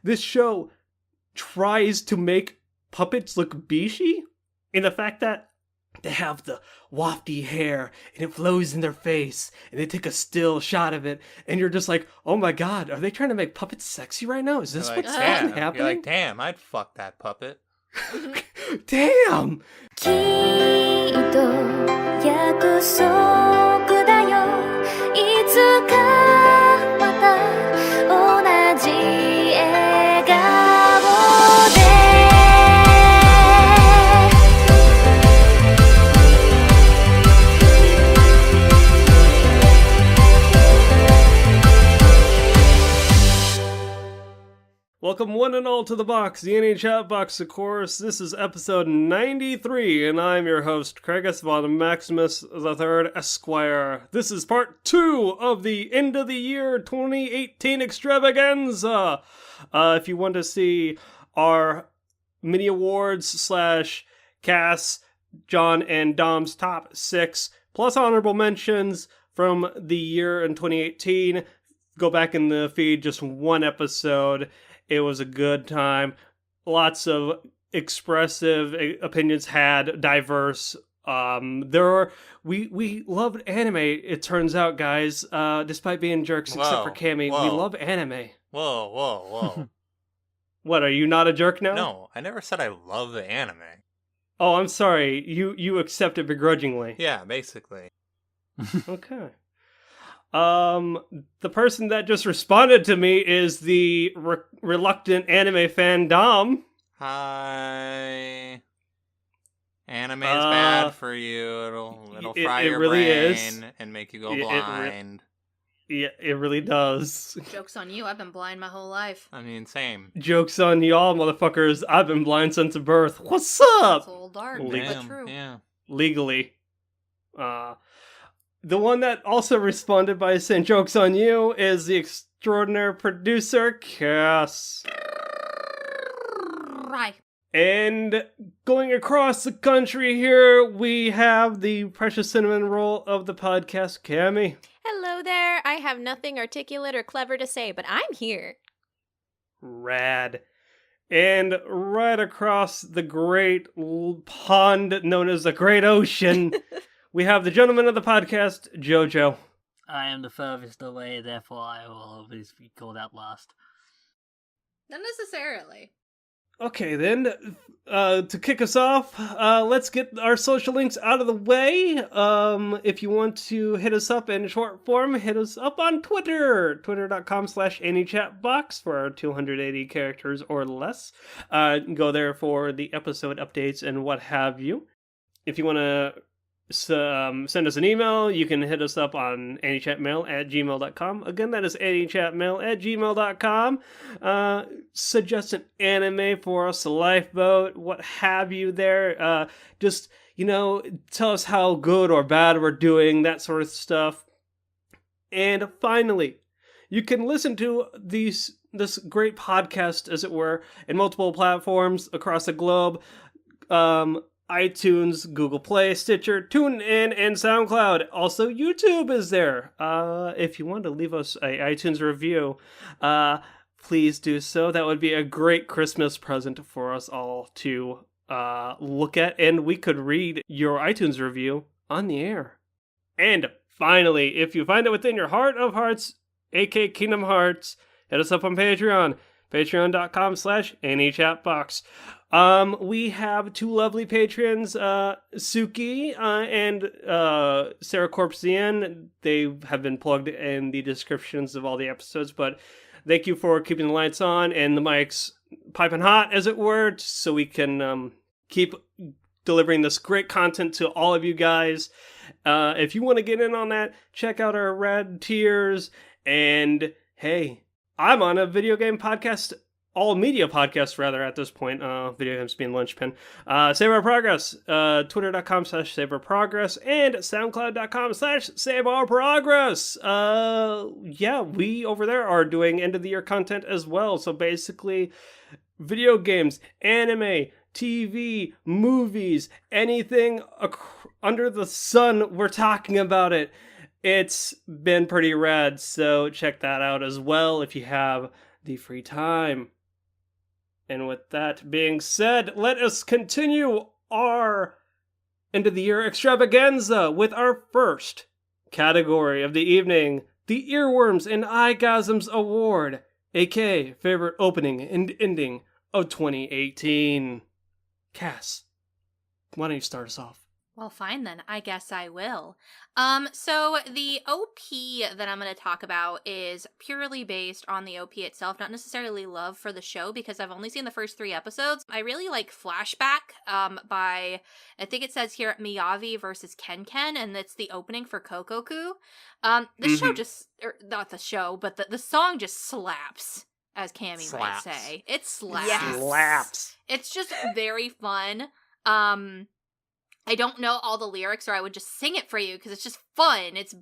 this show tries to make puppets look bishi, in the fact that they have the wafty hair and it flows in their face and they take a still shot of it and you're just like, oh my god, are they trying to make puppets sexy right now? Is this You're what's like, fucking damn. happening? You're like, damn, I'd fuck that puppet. Damn! きっと約束だよいつかまた同じ笑顔で Welcome one and all to the box, the NA Chat Box, of course. This is episode 93, and I'm your host, Craigus von Maximus III Esquire. This is part 2 of the end of the year 2018 extravaganza. If you want to see our mini awards / Cass, John, and Dom's top 6, plus honorable mentions from the year in 2018, go back in the feed, just one episode. It was a good time. Lots of expressive opinions had, diverse. We loved anime, it turns out, guys. Despite being jerks, except for Cami, we love anime. Whoa. What, are you not a jerk now? No, I never said I love the anime. Oh, I'm sorry. You accept it begrudgingly. Yeah, basically. Okay. The person that just responded to me is the reluctant anime fan, Dom. Hi. Anime is bad for you. It'll fry your really brain is. And make you go blind. Yeah, it really does. Joke's on you, I've been blind my whole life. I mean, same. Joke's on y'all, motherfuckers. I've been blind since birth. What's It's up? a little dark, Damn, but true. Yeah. Legally. The one that also responded by saying joke's on you is the extraordinary producer, Cass. Right. And going across the country here, we have the precious cinnamon roll of the podcast, Cami. Hello there. I have nothing articulate or clever to say, but I'm here. Rad. And right across the great pond known as the Great Ocean, we have the gentleman of the podcast, Jojo. I am the furthest away, therefore I will always be called out last. Not necessarily. Okay, then, to kick us off, let's get our social links out of the way. If you want to hit us up in short form, hit us up on Twitter, twitter.com/anychatbox for our 280 characters or less. Go there for the episode updates and what have you. If you want to send us an email, you can hit us up on anychatmail@gmail.com. Again, that is anychatmail@gmail.com. Suggest an anime for us, a lifeboat, what have you there. Just, tell us how good or bad we're doing, that sort of stuff. And finally, you can listen to this great podcast, as it were, in multiple platforms across the globe. iTunes, Google Play, Stitcher, TuneIn, and SoundCloud. Also, YouTube is there. If you want to leave us a iTunes review, please do so. That would be a great Christmas present for us all to look at, and we could read your iTunes review on the air. And finally, if you find it within your heart of hearts, aka Kingdom Hearts, hit us up on Patreon. Patreon.com/anychatbox. We have two lovely patrons, Suki and Sarah CorpsyAnn. They have been plugged in the descriptions of all the episodes, but thank you for keeping the lights on and the mics piping hot, as it were, so we can keep delivering this great content to all of you guys. If you want to get in on that, check out our rad tiers. And hey, I'm on a video game podcast, all media podcast rather at this point, video games being linchpin. Save Our Progress, twitter.com/Save Our Progress, and soundcloud.com/Save Our Progress. Yeah, we over there are doing end of the year content as well. So basically, video games, anime, TV, movies, anything under the sun, we're talking about it. It's been pretty rad, so check that out as well if you have the free time. And with that being said, let us continue our end of the year extravaganza with our first category of the evening, the Earworms and Eyegasms Award, aka favorite opening and ending of 2018. Cass, why don't you start us off? Well, fine then. I guess I will. So the OP that I'm going to talk about is purely based on the OP itself, not necessarily love for the show, because I've only seen the first 3 episodes. I really like Flashback by, I think it says here, Miyavi versus Ken, and it's the opening for Kokoku. The show just, or not the show, but the song just slaps, as Cami might say. It slaps. Yes. Slaps. It's just very fun. I don't know all the lyrics, or I would just sing it for you because it's just fun. It's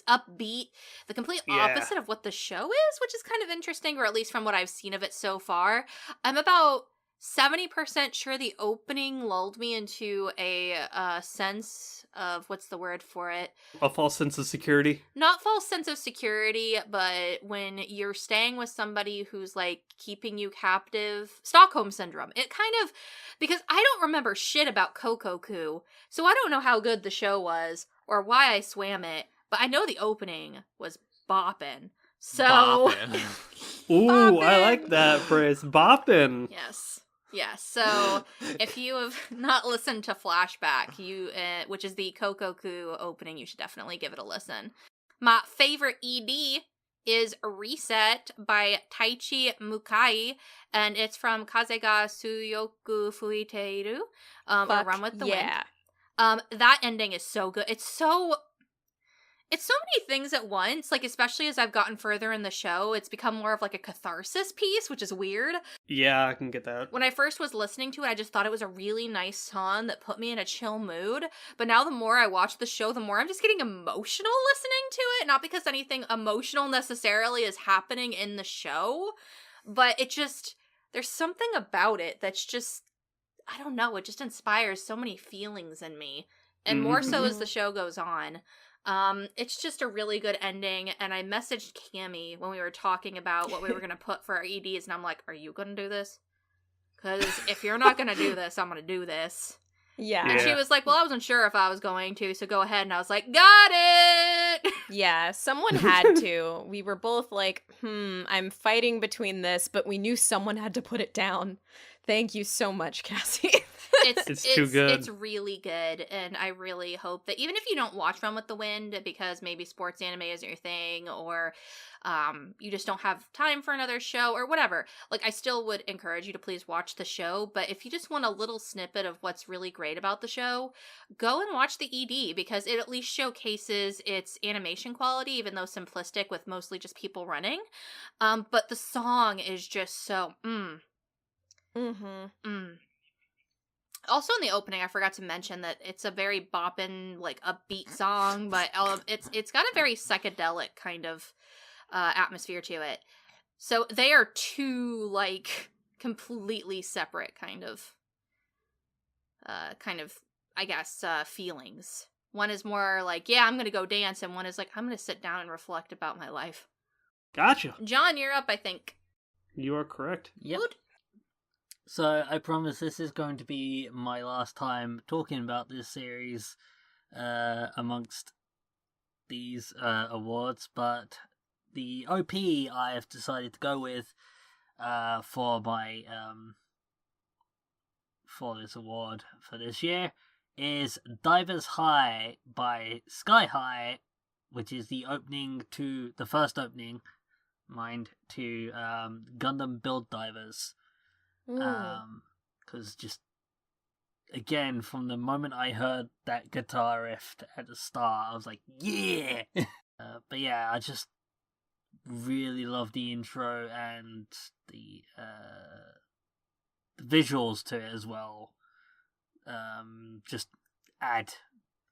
upbeat, the complete opposite of what the show is, which is kind of interesting, or at least from what I've seen of it so far. I'm about 70% sure the opening lulled me into a sense of, what's the word for it? A false sense of security. Not false sense of security, but when you're staying with somebody who's like keeping you captive, Stockholm syndrome. It kind of, because I don't remember shit about Kokoku, so I don't know how good the show was or why I swam it, but I know the opening was boppin'. So Boppin'. Ooh, Boppin'. I like that phrase. Boppin'. Yes. Yes. So if you have not listened to Flashback, which is the Kokoku opening, you should definitely give it a listen. My favorite ED is Reset by Taichi Mukai, and it's from Kaze ga Suyoku Fuiteiru, or Run with the Wind. That ending is so good. It's so many things at once, like, especially as I've gotten further in the show, it's become more of like a catharsis piece, which is weird. Yeah, I can get that. When I first was listening to it, I just thought it was a really nice song that put me in a chill mood. But now the more I watch the show, the more I'm just getting emotional listening to it. Not because anything emotional necessarily is happening in the show, but it just, there's something about it that's just, I don't know, it just inspires so many feelings in me. And more so as the show goes on. It's just a really good ending, and I messaged Cami when we were talking about what we were going to put for our EDs, and I'm like, are you going to do this? Because if you're not going to do this, I'm going to do this. Yeah. And she was like, well, I wasn't sure if I was going to, so go ahead. And I was like, got it! Yeah, someone had to. We were both like, I'm fighting between this, but we knew someone had to put it down. Thank you so much, Cassie. It's too good. It's really good, and I really hope that even if you don't watch Run with the Wind because maybe sports anime isn't your thing, or you just don't have time for another show or whatever, like, I still would encourage you to please watch the show. But if you just want a little snippet of what's really great about the show, go and watch the ED, because it at least showcases its animation quality, even though simplistic with mostly just people running. But the song is just so Also in the opening, I forgot to mention that it's a very boppin', like, upbeat song, but it's got a very psychedelic kind of atmosphere to it. So they are two, like, completely separate kind of, I guess, feelings. One is more like, yeah, I'm gonna go dance, and one is like, I'm gonna sit down and reflect about my life. Gotcha. John, you're up, I think. You are correct. Yep. Woot. So I promise this is going to be my last time talking about this series amongst these awards, but the OP I have decided to go with for my for this award for this year is Divers High by Sky High, which is the first opening, to Gundam Build Divers. Because just, again, from the moment I heard that guitar riff at the start, I was like, yeah! But yeah, I just really love the intro and the visuals to it as well. Just add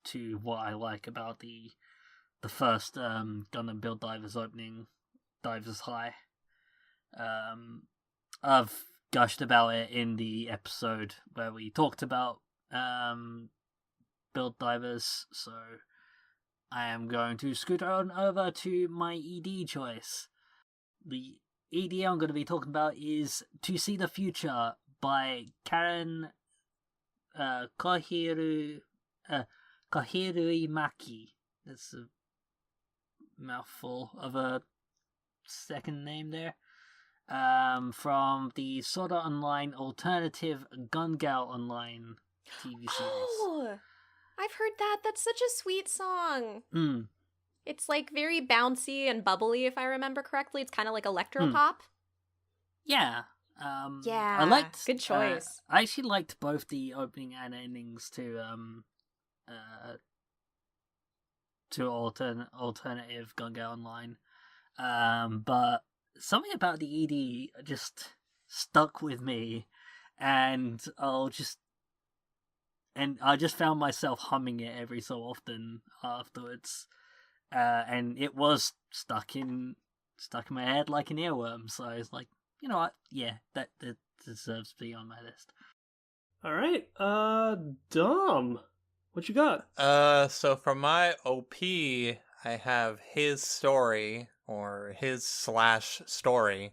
to what I like about the first Gundam Build Divers opening, Divers High. I've gushed about it in the episode where we talked about Build Divers, so I am going to scoot on over to my ED choice. The ED I'm going to be talking about is To See the Future by Karen Kohirui Maki. That's a mouthful of a second name there. From the Sword Art Online alternative Gun Gal Online TV series. Oh, I've heard that. That's such a sweet song. Mm. It's like very bouncy and bubbly, if I remember correctly. It's kind of like electropop. Yeah. Yeah, I liked. good choice. I actually liked both the opening and endings to alternative Gun Gal Online. But something about the ED just stuck with me, and I just found myself humming it every so often afterwards, and it was stuck in my head like an earworm. So I was like, you know what? Yeah, that deserves to be on my list. All right, Dom, what you got? So for my OP, I have his story or his/story,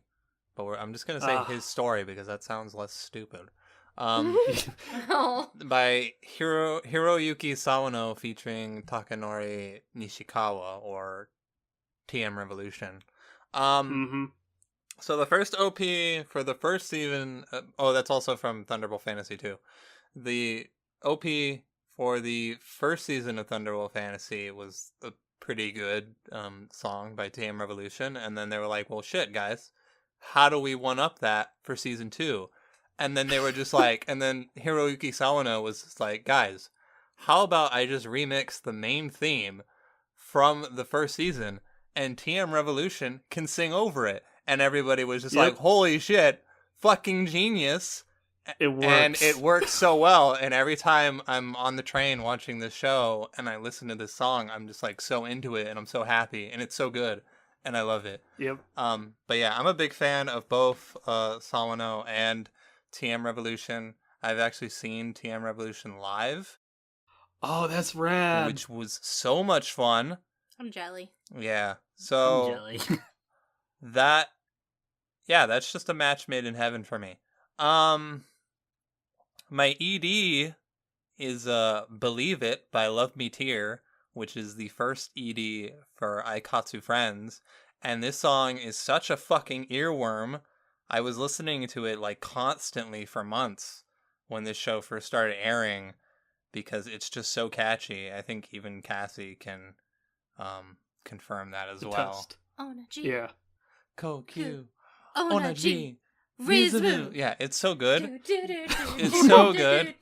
but I'm just gonna say his story because that sounds less stupid. Oh. By Hiroyuki Sawano featuring Takanori Nishikawa or TM Revolution. So the first OP for the first season, that's also from Thunderbolt Fantasy 2. The OP for the first season of Thunderbolt Fantasy was a pretty good song by TM Revolution, and then they were like, well shit guys, how do we one up that for season 2? And then they were just like, and then Hiroyuki Sawano was just like, guys, how about I just remix the main theme from the first season and TM Revolution can sing over it? And everybody was just like, holy shit, fucking genius. It works. And it works so well. And every time I'm on the train watching this show and I listen to this song, I'm just like so into it and I'm so happy and it's so good and I love it. Yep. But yeah, I'm a big fan of both Sawano and TM Revolution. I've actually seen TM Revolution live. Oh, that's rad. Which was so much fun. I'm jelly. Yeah. So I'm jelly. that's just a match made in heaven for me. My ED is Believe It by Love Me Tear, which is the first ED for Aikatsu Friends. And this song is such a fucking earworm. I was listening to it like constantly for months when this show first started airing because it's just so catchy. I think even Cassie can confirm that as well. Yeah. Kokyu. Onaji. Rizu. Yeah, it's so good. It's so good.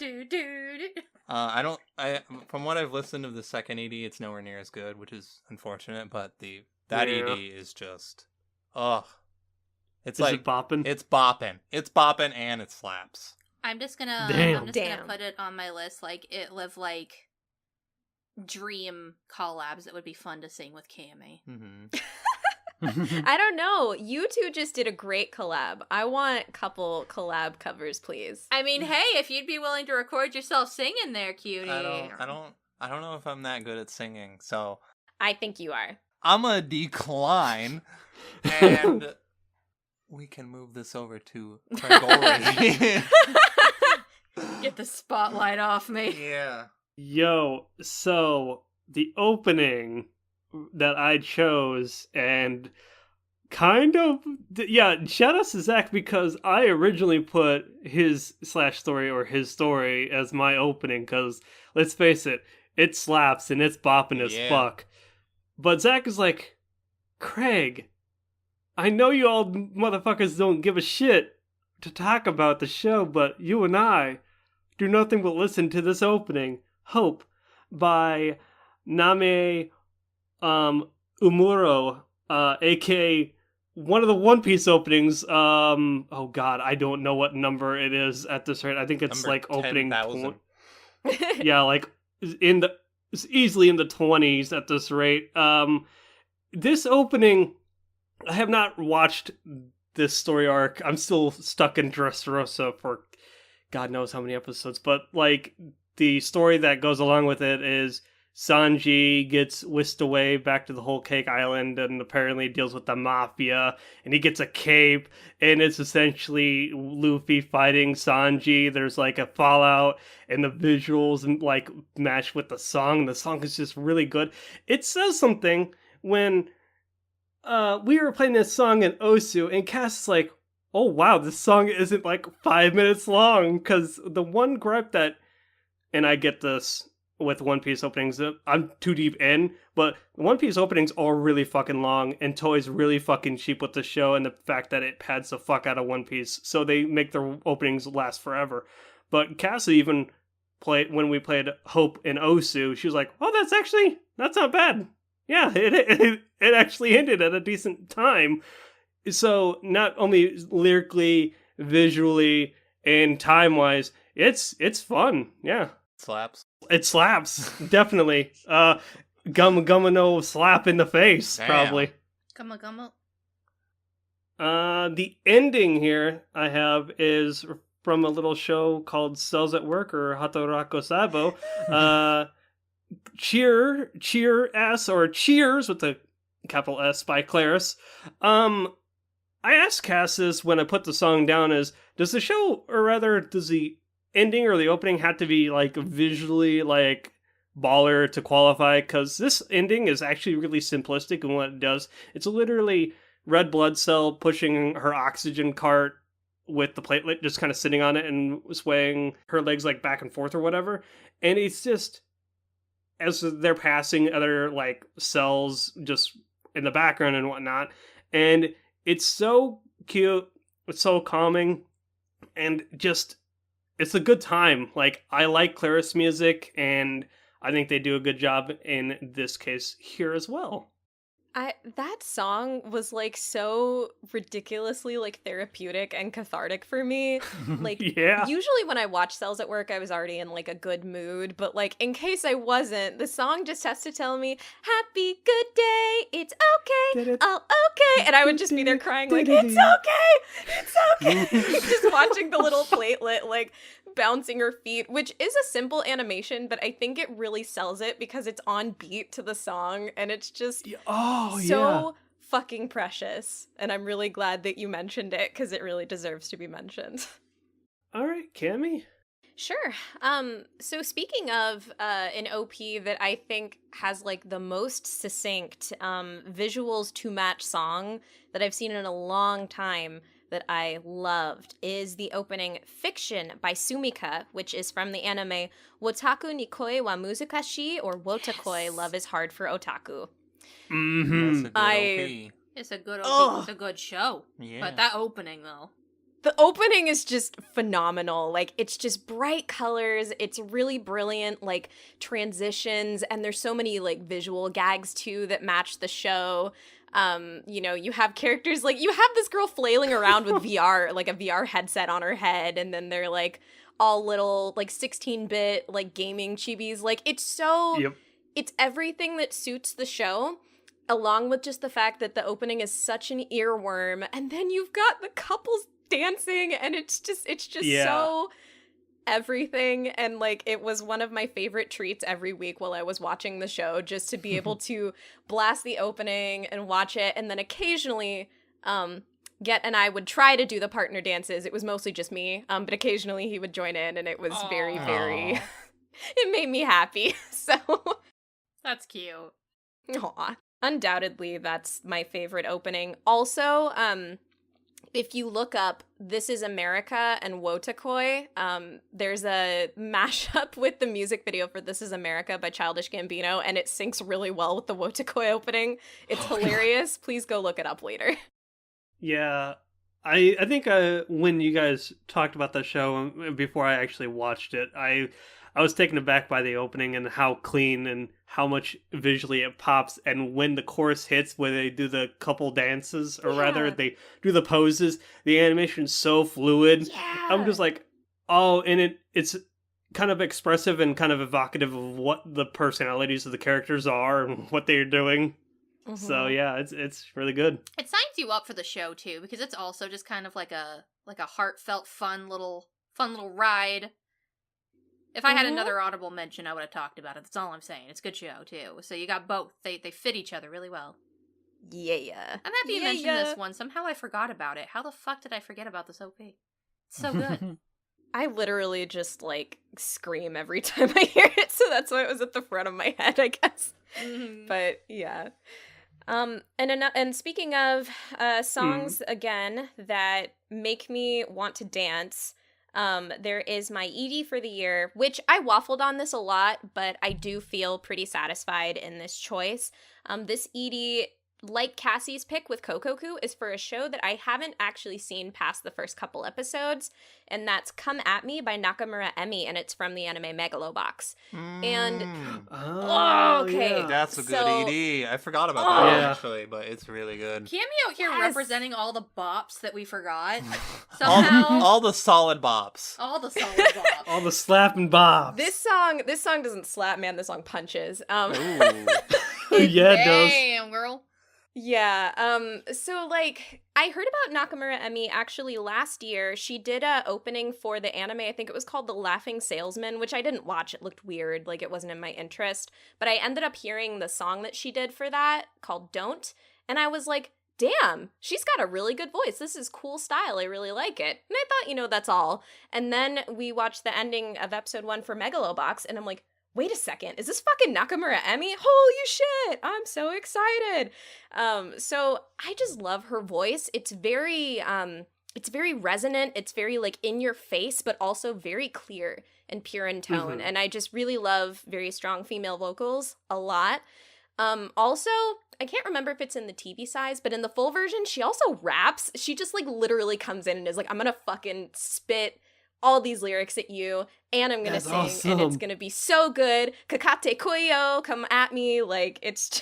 From what I've listened of the second ED, it's nowhere near as good, which is unfortunate, but that ED is just it's Is it bopping? It's bopping. It's bopping and it slaps. I'm just gonna put it on my list like it live like dream collabs that would be fun to sing with Cami. Mm-hmm. I don't know. You two just did a great collab. I want a couple collab covers, please. I mean, hey, if you'd be willing to record yourself singing there, cutie. I don't know if I'm that good at singing, so I think you are. I'm a decline, and we can move this over to Gregory. Get the spotlight off me. Yeah. Yo, so the opening that I chose and shout out to Zach because I originally put his /story or his story as my opening because let's face it, it slaps and it's bopping as fuck. But Zach is like, Craig, I know you all motherfuckers don't give a shit to talk about the show, but you and I do nothing but listen to this opening, Hope, by Name Umuro, aka one of the One Piece openings. Oh god, I don't know what number it is at this rate. I think it's Number like opening 10,000. yeah, like it's easily in the 20s at this rate. This opening, I have not watched this story arc. I'm still stuck in Dressrosa for God knows how many episodes, but like the story that goes along with it is Sanji gets whisked away back to the Whole Cake Island and apparently deals with the mafia, and he gets a cape, and it's essentially Luffy fighting Sanji. There's like a fallout, and the visuals and like match with the song. The song is just really good. It says something when we were playing this song in Osu, and Cass is like, oh wow, this song isn't like 5 minutes long, because the one gripe that, and I get this with One Piece openings, I'm too deep in, but One Piece openings are really fucking long, and Toei's really fucking cheap with the show and the fact that it pads the fuck out of One Piece, so they make their openings last forever. But Cassie even played, when we played Hope in Osu, she was like, oh, that's not bad. Yeah, it actually ended at a decent time. So not only lyrically, visually, and time-wise, it's fun, yeah. Slaps. It slaps, definitely. Gumma no slap in the face, Damn. probably. Gumma. The ending here I have is from a little show called Cells at Work, or Hatorako Sabo. Cheer S, or Cheers with the capital S, by Claris. I asked Cassis when I put the song down is, does the show, or rather, does the ending or the opening have to be like visually like baller to qualify? Because this ending is actually really simplistic in what it does. It's literally Red Blood Cell pushing her oxygen cart with the platelet just kind of sitting on it and swaying her legs like back and forth or whatever. And it's just, as they're passing other like cells just in the background and whatnot, and it's so cute, it's so calming, and just, it's a good time. Like, I like Claris music, and I think they do a good job in this case here as well. That song was like so ridiculously like therapeutic and cathartic for me. Like, Yeah. usually when I watch Cells at Work, I was already in like a good mood, but like in case I wasn't, the song just has to tell me, happy, good day, it's okay, all okay, and I would just be there crying like, it's okay, just watching the little platelet like bouncing her feet, which is a simple animation, but I think it really sells it because it's on beat to the song, and it's just so fucking precious. And I'm really glad that you mentioned it because it really deserves to be mentioned. All right, Cami. Sure. So speaking of an OP that I think has like the most succinct visuals to match song that I've seen in a long time that I loved is the opening Fiction by Sumika, which is from the anime Wotaku ni koi wa muzukashii, or Wotakoi, Love is Hard for Otaku. Mm-hmm. That's a good OP. It's a good OP. It's a good show. Yeah. But that opening, though. The opening is just phenomenal. Like, it's just bright colors. It's really brilliant, like, transitions. And there's so many, like, visual gags, too, that match the show. You know, you have characters, like, you have this girl flailing around with VR, like, a VR headset on her head. And then they're, like, all little, like, 16-bit, like, gaming chibis. Like, it's so... Yep. It's everything that suits the show, along with just the fact that the opening is such an earworm. And then you've got the couples dancing, and it's just so everything. And like, it was one of my favorite treats every week while I was watching the show, just to be able to blast the opening and watch it, and then occasionally Get and I would try to do the partner dances. It was mostly just me, but occasionally he would join in, and it was very it made me happy. So That's cute. Aw. Undoubtedly, that's my favorite opening. Also, if you look up This Is America and Wotakoi, there's a mashup with the music video for This Is America by Childish Gambino, and it syncs really well with the Wotakoi opening. It's hilarious. Please go look it up later. Yeah. I think when you guys talked about the show before I actually watched it, I was taken aback by the opening and how clean and how much visually it pops. And when the chorus hits, where they do the couple dances, or rather they do the poses, the animation's so fluid. Yeah. I'm just like, oh, and it's kind of expressive and kind of evocative of what the personalities of the characters are and what they're doing. Mm-hmm. So yeah, it's really good. It signs you up for the show too, because it's also just kind of like a heartfelt, fun little ride. If I had another honorable mention, I would have talked about it. That's all I'm saying. It's a good show, too. So you got both. They fit each other really well. Yeah. I'm happy you mentioned this one. Somehow I forgot about it. How the fuck did I forget about this OP? It's so good. I literally just, like, scream every time I hear it, so that's why it was at the front of my head, I guess. Mm-hmm. But, yeah. And speaking of songs, again, that make me want to dance, there is my ED for the year, which I waffled on this a lot, but I do feel pretty satisfied in this choice. This ED, like Cassie's pick with Kokoku, is for a show that I haven't actually seen past the first couple episodes, and that's Come At Me by Nakamura Emi, and it's from the anime Megalobox. And okay, yeah. That's a good So- ED. I forgot about that one, Yeah. actually, but it's really good. Cami out here Yes. representing all the bops that we forgot. Somehow, all the solid bops. all the solid bops. All the slapping bobs. This song doesn't slap, man. This song punches. Ooh. Yeah, it does. Damn, girl. Yeah, so, like, I heard about Nakamura Emi actually last year. She did a opening for the anime, I think it was called The Laughing Salesman, which I didn't watch. It looked weird, like, it wasn't in my interest. But I ended up hearing the song that she did for that, called Don't, and I was like, damn, she's got a really good voice. This is cool style. I really like it. And I thought, that's all. And then we watched the ending of episode 1 for Megalobox, and I'm like, wait a second, is this fucking Nakamura Emi? Holy shit, I'm so excited. So I just love her voice. It's very resonant. It's very, like, in your face, but also very clear and pure in tone. Mhm. And I just really love very strong female vocals a lot. Also, I can't remember if it's in the TV size, but in the full version, she also raps. She just, like, literally comes in and is like, I'm gonna fucking spit all these lyrics at you, and I'm gonna That's sing, and it's awesome. gonna be so good. Kakate koyo, come at me, like, it's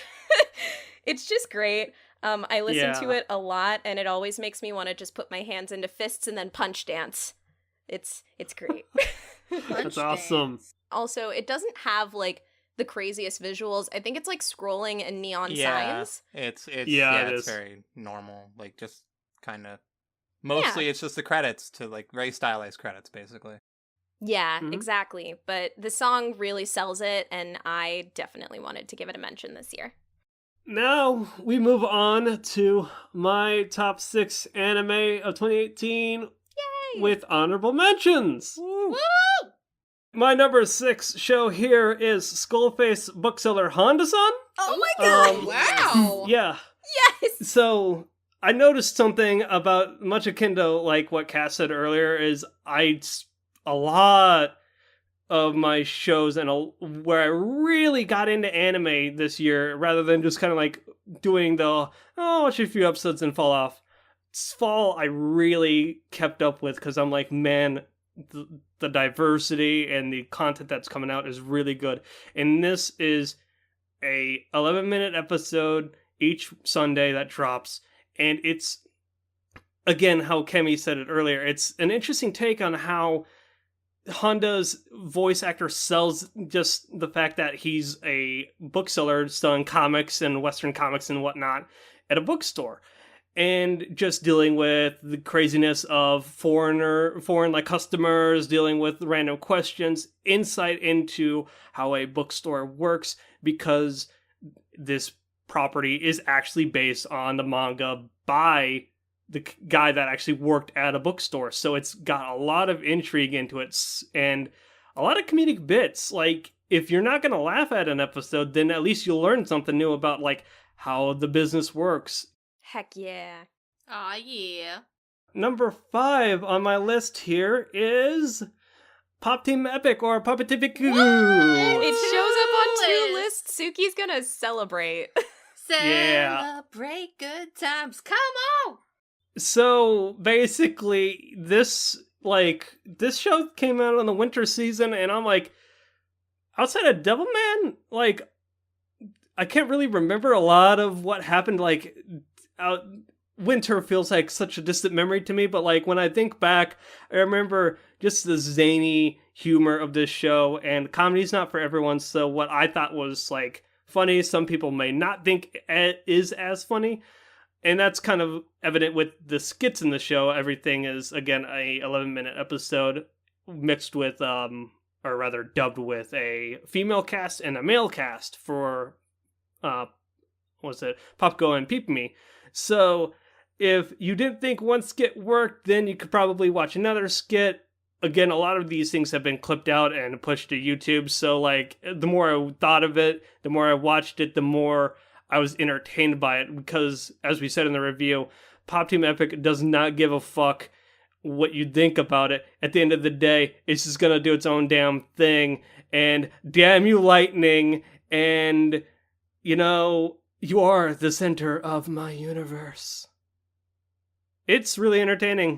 it's just great. I listen to Yeah. it a lot, and it always makes me want to just put my hands into fists and then punch dance. It's great. That's awesome. Also, it doesn't have, like, the craziest visuals. I think it's, like, scrolling and neon Yeah, signs. it's Yeah, it it's is. very normal. Like, just kind of mostly it's just the credits to, like, very stylized credits, basically. Yeah, Mhm. exactly. But the song really sells it, and I definitely wanted to give it a mention this year. Now we move on to my top 6 anime of 2018 Yay! with honorable mentions. Woo! My number 6 show here is Skullface bookseller Honda-san. Oh my god! Wow. Yeah. Yes! So I noticed something about much akin to like what Cass said earlier is a lot of my shows and where I really got into anime this year rather than just kind of like doing watch a few episodes and fall off. Fall I really kept up with because I'm like, man, the diversity and the content that's coming out is really good. And this is a 11-minute episode each Sunday that drops. And it's, again, how Kemi said it earlier, it's an interesting take on how Honda's voice actor sells just the fact that he's a bookseller selling comics and Western comics and whatnot at a bookstore. And just dealing with the craziness of foreign like customers, dealing with random questions, insight into how a bookstore works, because this property is actually based on the manga by the guy that actually worked at a bookstore. So it's got a lot of intrigue into it and a lot of comedic bits. Like, if you're not going to laugh at an episode, then at least you'll learn something new about like how the business works. Heck yeah. Aw, yeah. Number 5 on my list here is Pop Team Epic or Puppetifiku. It Two shows up on 2 lists. lists. Suki's gonna celebrate. Yeah. Celebrate good times. Come on. So basically, this show came out in the winter season, and I'm like, outside of Devilman, like, I can't really remember a lot of what happened. Like, winter feels like such a distant memory to me, but like when I think back, I remember just the zany humor of this show, and comedy's not for everyone. So what I thought was like funny, some people may not think it is as funny. And that's kind of evident with the skits in the show. Everything is, again, a 11-minute episode mixed with or rather dubbed with a female cast and a male cast for, Popko and Peep Me. So if you didn't think one skit worked, then you could probably watch another skit. Again, a lot of these things have been clipped out and pushed to YouTube, so like the more I thought of it, the more I watched it, the more I was entertained by it, because as we said in the review, Pop Team Epic does not give a fuck what you think about it. At the end of the day, it's just gonna do its own damn thing, and damn you, Lightning, and you are the center of my universe. It's really entertaining.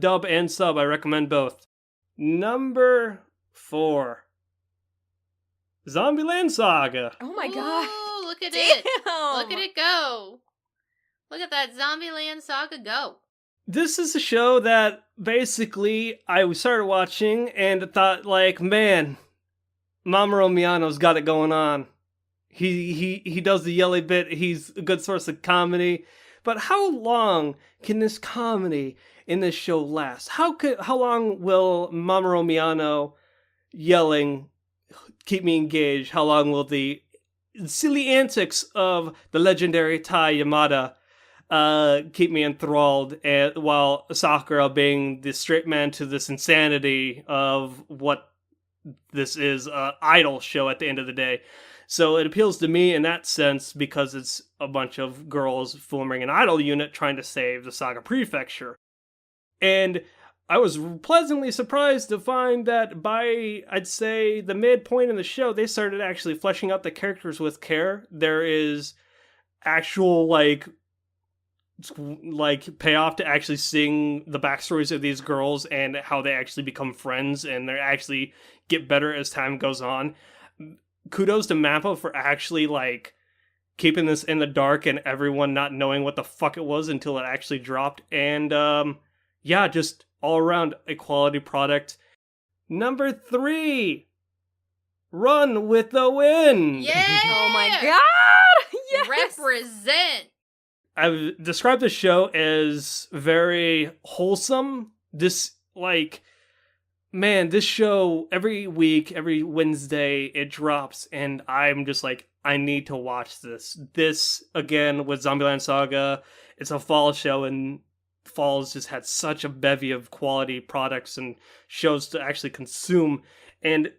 Dub and sub, I recommend both. Number 4. Zombieland Saga. Oh my god. Ooh, look at Damn. it. Look at it go. Look at that Zombieland Saga go. This is a show that basically I started watching and thought, like, man, Mamoru Miyano's got it going on. He does the yelly bit. He's a good source of comedy. But how long can this comedy in this show last? How long will Mamoru Miyano yelling keep me engaged? How long will the silly antics of the legendary Tai Yamada keep me enthralled, while Sakura being the straight man to this insanity of what this is, idol show at the end of the day? So it appeals to me in that sense because it's a bunch of girls forming an idol unit trying to save the Saga Prefecture. And I was pleasantly surprised to find that by, I'd say, the midpoint in the show, they started actually fleshing out the characters with care. There is actual, like payoff to actually seeing the backstories of these girls and how they actually become friends and they actually get better as time goes on. Kudos to Mappa for actually, like, keeping this in the dark and everyone not knowing what the fuck it was until it actually dropped. And, yeah, just all around a quality product. Number 3, Run with the Wind. Yeah! Oh my god! Yes! Represent! I've described the show as very wholesome. This show, every week, every Wednesday, it drops, and I'm just like, I need to watch this. This, again, with Zombieland Saga, it's a fall show, and fall's just had such a bevy of quality products and shows to actually consume. And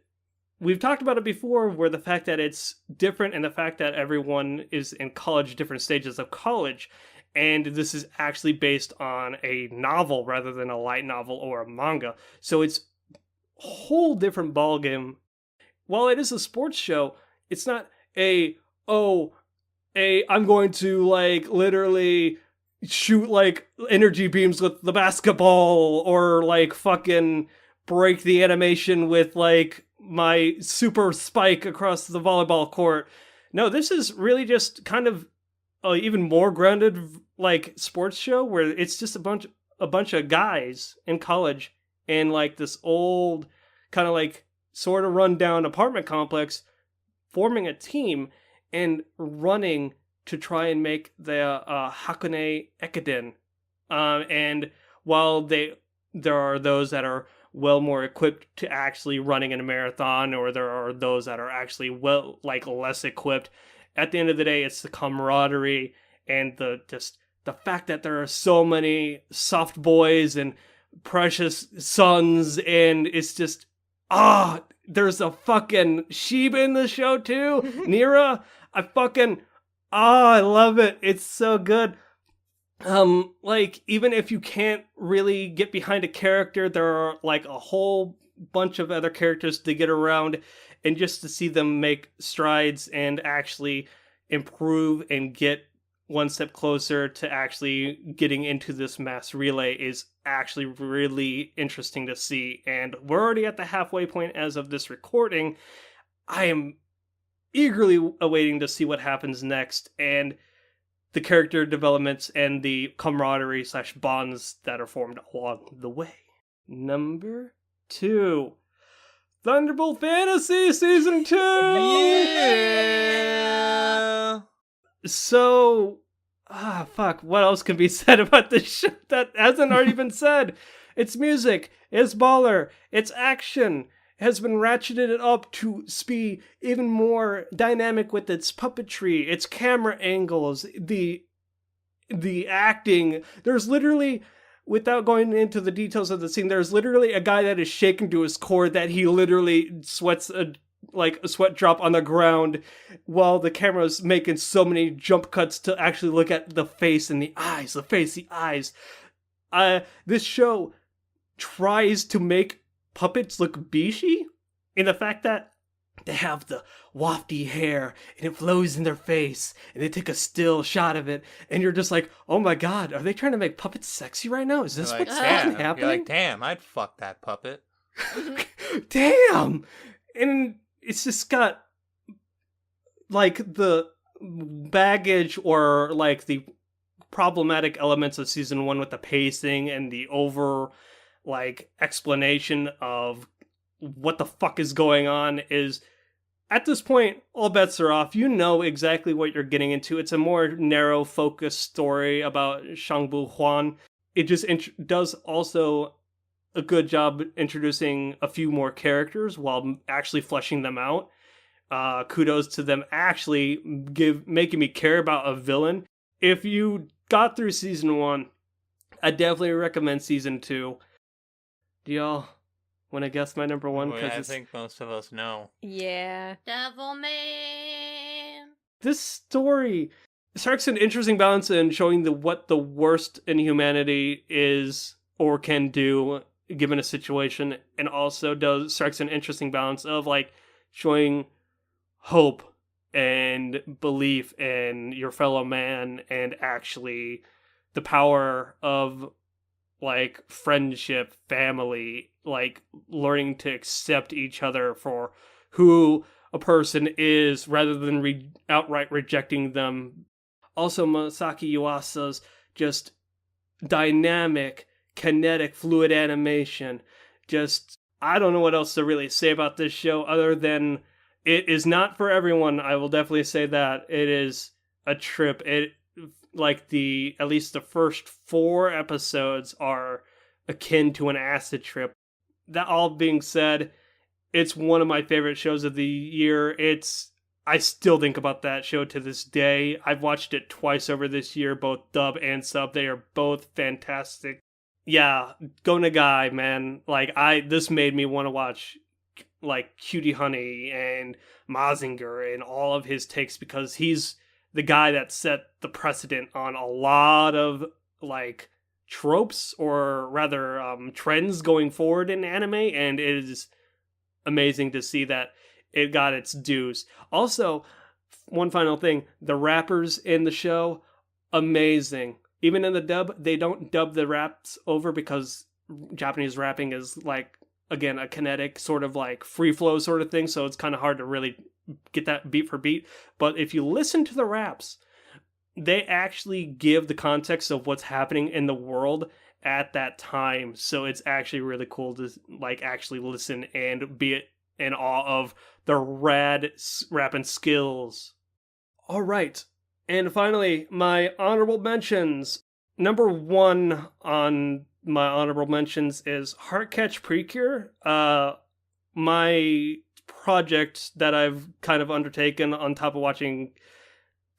we've talked about it before, where the fact that it's different and the fact that everyone is in college, different stages of college, and this is actually based on a novel rather than a light novel or a manga. So it's whole different ballgame. While it is a sports show, it's not I'm going to, like, literally shoot, like, energy beams with the basketball or, like, fucking break the animation with, like, my super spike across the volleyball court. No, this is really just kind of even more grounded, like, sports show where it's just a bunch of guys in college in, like, this old kind of, like, sort of run down apartment complex forming a team and running to try and make the Hakone Ekiden. And while there are those that are well more equipped to actually running in a marathon, or there are those that are actually less equipped, at the end of the day, it's the camaraderie and the fact that there are so many soft boys and precious sons, and it's just there's a fucking Sheba in the show too. Nira, I love it. It's so good. Even if you can't really get behind a character, there are, like, a whole bunch of other characters to get around, and just to see them make strides and actually improve and get one step closer to actually getting into this mass relay is actually really interesting to see. And we're already at the halfway point as of this recording. I am eagerly awaiting to see what happens next, and the character developments and the camaraderie / bonds that are formed along the way. Number 2, Thunderbolt Fantasy Season 2! Yeah! So, what else can be said about this show that hasn't already been said? It's music, it's baller, it's action, has been ratcheted up to be even more dynamic with its puppetry, its camera angles, the acting. There's literally, without going into the details of the scene, there's literally a guy that is shaken to his core that he literally sweats a sweat drop on the ground while the camera's making so many jump cuts to actually look at the face and the eyes, This show tries to make puppets look beashy in the fact that they have the wafty hair and it flows in their face and they take a still shot of it and you're just like, oh my god, are they trying to make puppets sexy right now? Is this You're like, what's damn. happening? You're like, damn, I'd fuck that puppet. Damn! And it's just got like the baggage or like the problematic elements of season 1 with the pacing and the over like explanation of what the fuck is going on is, at this point, all bets are off. You know exactly what you're getting into. It's a more narrow focused story about Shangbu Huan. It just does also a good job introducing a few more characters while actually fleshing them out. Kudos to them actually making me care about a villain. If you got through season 1, I definitely recommend season 2. Do y'all want to guess my number 1? Well, I think most of us know. Yeah. Devil Man. This story strikes an interesting balance in showing what the worst in humanity is or can do given a situation, and also strikes an interesting balance of like showing hope and belief in your fellow man and actually the power of like friendship, family, like learning to accept each other for who a person is rather than outright rejecting them. Also, Masaki Yuasa's just dynamic, kinetic, fluid animation. Just, I don't know what else to really say about this show other than it is not for everyone. I will definitely say that. It is a trip. At least the first 4 episodes are akin to an acid trip. That all being said, it's one of my favorite shows of the year. I still think about that show to this day. I've watched it twice over this year, both dub and sub. They are both fantastic. Yeah, Go Nagai, man. This made me want to watch like Cutie Honey and Mazinger and all of his takes because he's the guy that set the precedent on a lot of like tropes or rather trends going forward in anime, and it is amazing to see that it got its dues. Also, one final thing, the rappers in the show, amazing. Even in the dub, they don't dub the raps over because Japanese rapping is like, again, a kinetic sort of like free flow sort of thing, so it's kind of hard to really get that beat for beat. But if you listen to the raps, they actually give the context of what's happening in the world at that time. So it's actually really cool to like actually listen and be in awe of the rad rapping skills. All right. And finally, my honorable mentions. Number 1 on my honorable mentions is Heartcatch Precure. My project that I've kind of undertaken on top of watching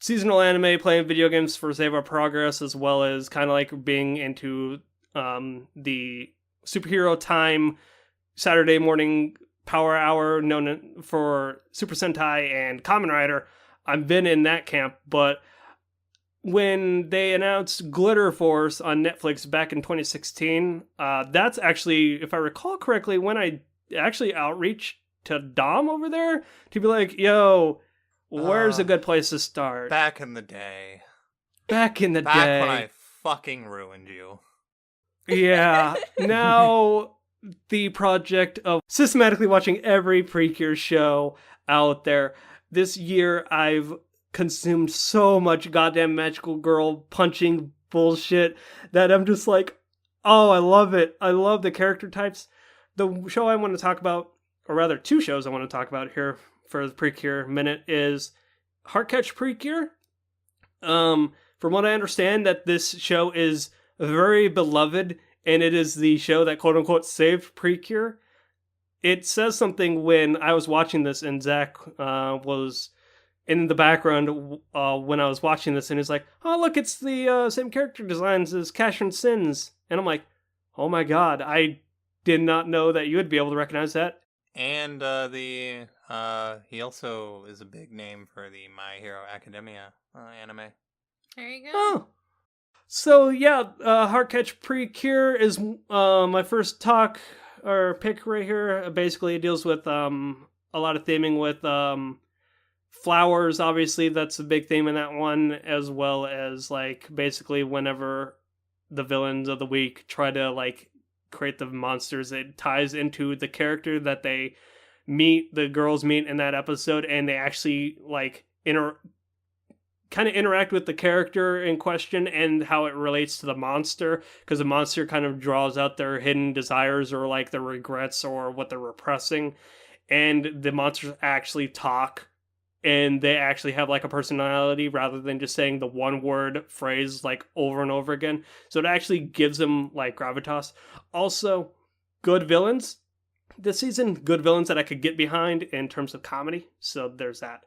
seasonal anime, playing video games for Save Our Progress, as well as kind of like being into the superhero time Saturday morning power hour known for Super Sentai and Kamen Rider. I've been in that camp, but when they announced Glitter Force on Netflix back in 2016, that's actually, if I recall correctly, when I actually outreached to Dom over there to be like, yo, where's a good place to start? Back in the day. Back in the Back day. when I fucking ruined you. Yeah. Now, the project of systematically watching every Precure show out there. This year, I've consumed so much goddamn magical girl punching bullshit that I'm just like, oh, I love it. I love the character types. The show I want to talk about, or rather 2 shows I want to talk about here for the Precure minute, is Heartcatch Precure. From what I understand, that this show is very beloved, and it is the show that quote-unquote saved Precure. it says something when I was watching this, and Zach was in the background when I was watching this, and he's like, "Oh, look, it's the same character designs as Cash and Sins," and I'm like, "Oh my god, I did not know that you would be able to recognize that." And he also is a big name for the My Hero Academia anime. There you go. Oh. So yeah, Heartcatch Precure is my first talk or pick right here. Basically, it deals with a lot of theming with flowers. Obviously, that's a big theme in that one, as well as like basically whenever the villains of the week try to like create the monsters, it ties into the character that the girls meet in that episode, and they actually like kind of interact with the character in question and how it relates to the monster, because the monster kind of draws out their hidden desires or like their regrets or what they're repressing, and the monsters actually talk and they actually have like a personality rather than just saying the one word phrase like over and over again. So it actually gives them like gravitas. Also, good villains this season, good villains that I could get behind in terms of comedy. So there's that.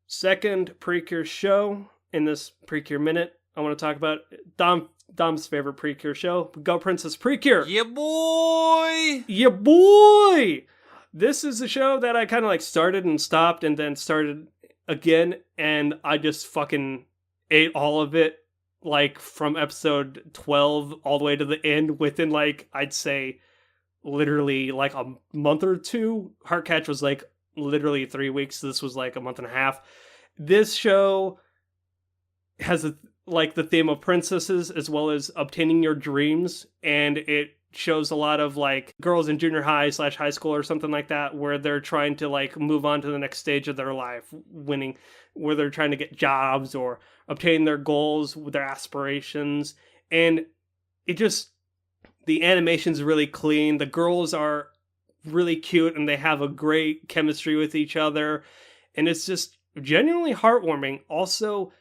Second Precure show in this Precure Minute, I want to talk about Dom's favorite Precure show, Go Princess Precure. Yeah, boy! Yeah, boy! This is a show that I kind of like started and stopped and then started again, and I just fucking ate all of it, like from episode 12 all the way to the end within like, I'd say, literally like a month or two. Heartcatch was like literally 3 weeks. This was like a month and a half. This show has like the theme of princesses as well as obtaining your dreams, and it shows a lot of like girls in junior high / high school or something like that, where they're trying to like move on to the next stage of their life, winning, where they're trying to get jobs or obtain their goals with their aspirations. And it just, the animation's really clean. The girls are really cute and they have a great chemistry with each other, and it's just genuinely heartwarming. Also,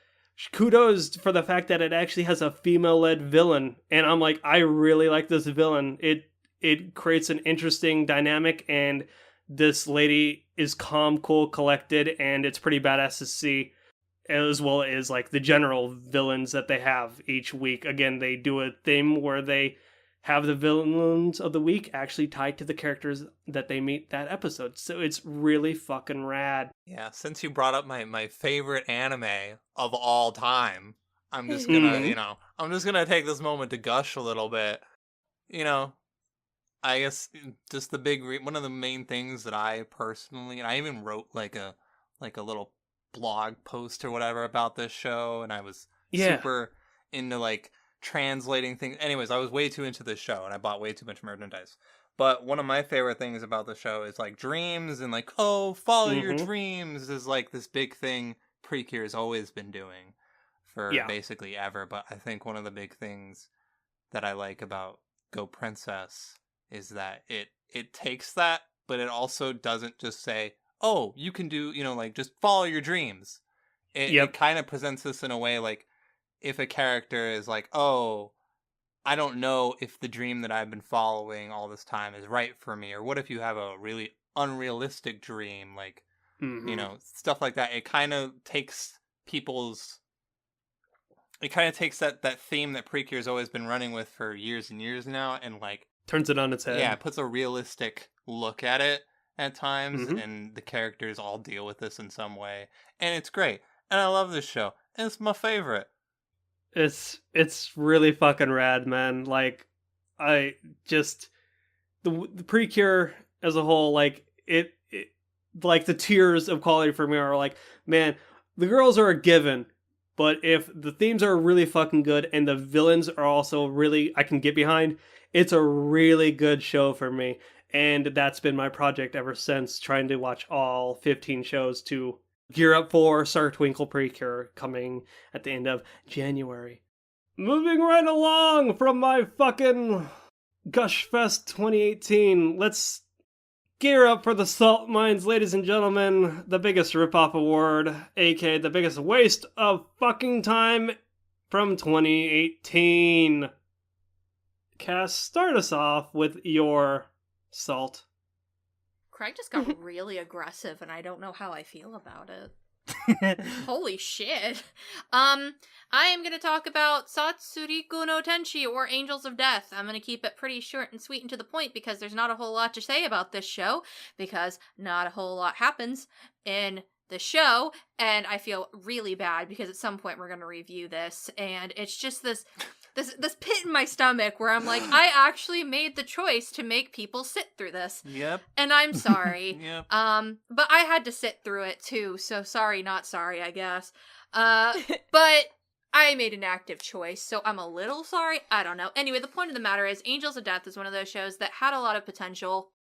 kudos for the fact that it actually has a female-led villain, and I'm like, I really like this villain. It creates an interesting dynamic, and this lady is calm, cool, collected, and it's pretty badass to see, as well as like the general villains that they have each week. Again, they do a theme where they have the villains of the week actually tied to the characters that they meet that episode. So it's really fucking rad. Yeah, since you brought up my favorite anime of all time, I'm just gonna, I'm just gonna take this moment to gush a little bit. I guess just the one of the main things that I personally, and I even wrote like a little blog post or whatever about this show, and I was super into like translating things. Anyways, I was way too into this show and I bought way too much merchandise. But one of my favorite things about the show is like dreams, and like, follow your dreams is like this big thing Precure has always been doing for basically ever. But I think one of the big things that I like about Go Princess is that it takes that, but it also doesn't just say, oh, you can do, like just follow your dreams. It kind of presents this in a way like, if a character is like, oh, I don't know if the dream that I've been following all this time is right for me, or what if you have a really unrealistic dream, like, stuff like that. It kind of takes that theme that Precure's always been running with for years and years now, and like turns it on its head. Yeah, it puts a realistic look at it at times, and the characters all deal with this in some way, and it's great. And I love this show, and it's my favorite. It's really fucking rad, man. Like, I just the Precure as a whole, like it like the tiers of quality for me are like, man, the girls are a given, but if the themes are really fucking good and the villains are also really I can get behind, it's a really good show for me. And that's been my project ever since, trying to watch all 15 shows to gear up for Star Twinkle Precure coming at the end of January. Moving right along from my fucking Gush Fest 2018, let's gear up for the Salt Mines, ladies and gentlemen. The biggest ripoff award, aka the biggest waste of fucking time from 2018. Cass, start us off with your Salt. Craig just got really aggressive, and I don't know how I feel about it. Holy shit. I am going to talk about Satsuriku no Tenshi, or Angels of Death. I'm going to keep it pretty short and sweet and to the point, because there's not a whole lot to say about this show, because not a whole lot happens in the show, and I feel really bad because at some point we're going to review this, and it's just this pit in my stomach where I'm like, I actually made the choice to make people sit through this. Yep. And I'm sorry. Yep. But I had to sit through it too, so sorry, not sorry, I guess. But I made an active choice, so I'm a little sorry. I don't know. Anyway, the point of the matter is Angels of Death is one of those shows that had a lot of potential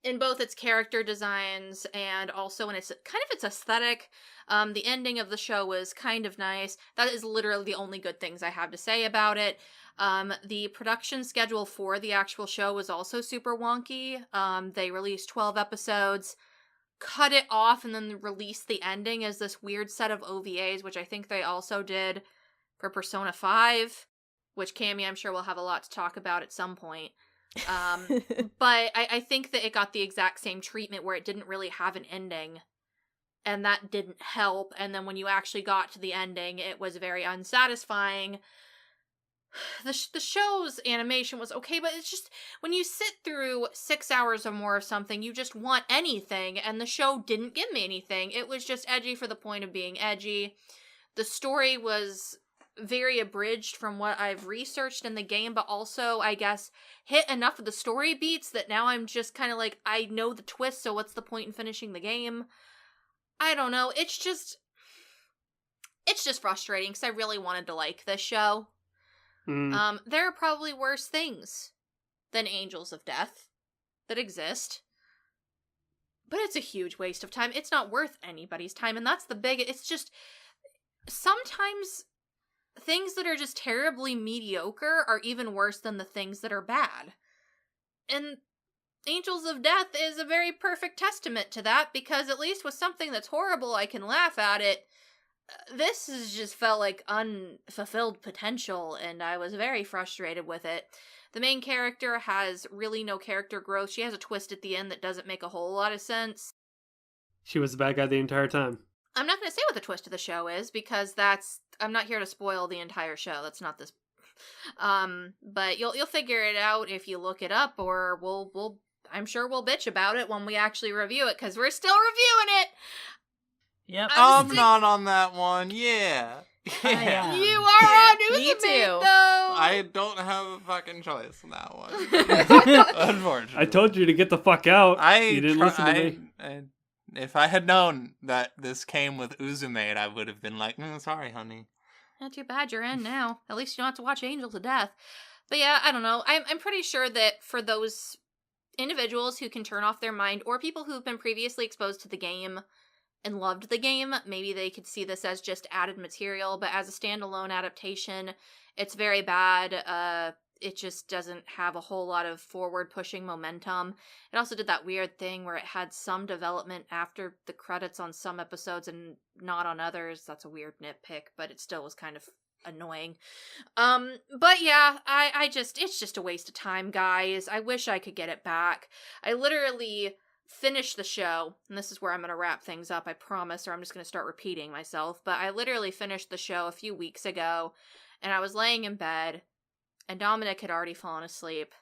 in both its character designs and also in its kind of its aesthetic. The ending of the show was kind of nice. That is literally the only good things I have to say about it. The production schedule for the actual show was also super wonky. They released 12 episodes, cut it off, and then released the ending as this weird set of OVAs, which I think they also did for Persona 5, which Cami, I'm sure, will have a lot to talk about at some point. But I think that it got the exact same treatment where it didn't really have an ending, and that didn't help. And then when you actually got to the ending, it was very unsatisfying. The show's animation was okay, but it's just, when you sit through 6 hours or more of something, you just want anything, and the show didn't give me anything. It was just edgy for the point of being edgy. The story was very abridged from what I've researched in the game, but also, I guess, hit enough of the story beats that now I'm just kind of like, I know the twist, so what's the point in finishing the game? I don't know. It's just frustrating, because I really wanted to like this show. There are probably worse things than Angels of Death that exist, but it's a huge waste of time. It's not worth anybody's time, and that's the big, it's just, sometimes things that are just terribly mediocre are even worse than the things that are bad. And Angels of Death is a very perfect testament to that, because at least with something that's horrible, I can laugh at it. This has just felt like unfulfilled potential, and I was very frustrated with it. The main character has really no character growth. She has a twist at the end that doesn't make a whole lot of sense. She was the bad guy the entire time. I'm not going to say what the twist of the show is, because I'm not here to spoil the entire show. That's not this. But you'll figure it out if you look it up, or I'm sure we'll bitch about it when we actually review it, because we're still reviewing it. Yep. I'm not on that one. Yeah. Yeah. You are on Me Uzumate, too. though. I don't have a fucking choice on that one. Unfortunately. I told you to get the fuck out. You didn't listen to me. If I had known that this came with Uzumate, I would have been like, sorry, honey. Not too bad you're in now. At least you don't have to watch Angels of Death. But yeah, I don't know. I'm pretty sure that for those individuals who can turn off their mind, or people who've been previously exposed to the game and loved the game, maybe they could see this as just added material, but as a standalone adaptation, it's very bad. It just doesn't have a whole lot of forward-pushing momentum. It also did that weird thing where it had some development after the credits on some episodes and not on others. That's a weird nitpick, but it still was kind of annoying. But yeah, it's just a waste of time, guys. I wish I could get it back. I literally finished the show, and this is where I'm going to wrap things up, I promise, or I'm just going to start repeating myself, but I literally finished the show a few weeks ago, and I was laying in bed, and Dominic had already fallen asleep,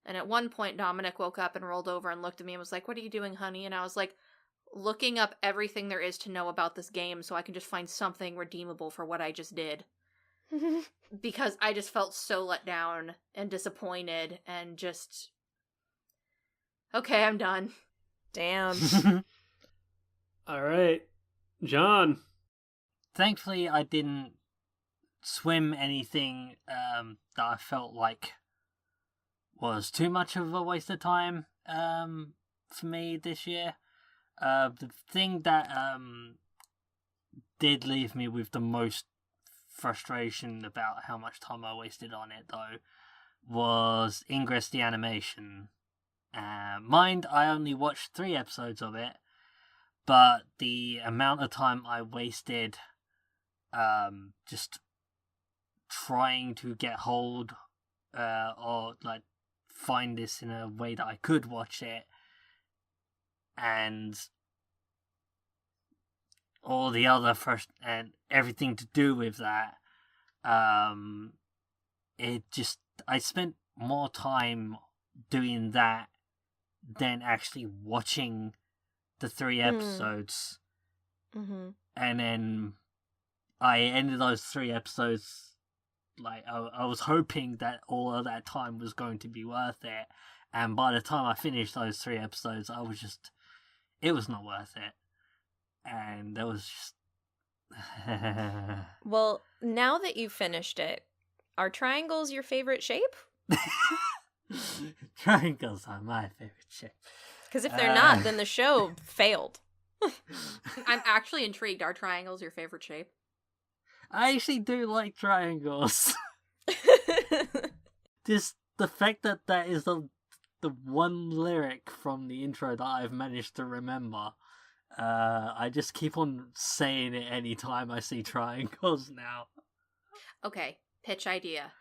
and at one point Dominic woke up and rolled over and looked at me and was like, "What are you doing, honey?" And I was like, looking up everything there is to know about this game so I can just find something redeemable for what I just did. Because I just felt so let down and disappointed and just, okay, I'm done. Damn. All right. John. Thankfully, I didn't swim anything that I felt like was too much of a waste of time for me this year. The thing that did leave me with the most frustration about how much time I wasted on it, though, was Ingress the Animation. Mind, I only watched 3 episodes of it, but the amount of time I wasted just trying to get hold or like find this in a way that I could watch it and all the other first and everything to do with that. I spent more time doing that than actually watching the 3 episodes. Mm-hmm. And then I ended those 3 episodes, like, I was hoping that all of that time was going to be worth it. And by the time I finished those 3 episodes, it was not worth it. And that was just... Well, now that you've finished it, are triangles your favorite shape? Triangles are my favorite shape. Because if they're not, then the show failed. I'm actually intrigued. Are triangles your favorite shape? I actually do like triangles. Just the fact that is the one lyric from the intro that I've managed to remember. I just keep on saying it anytime I see triangles now. Okay, pitch idea.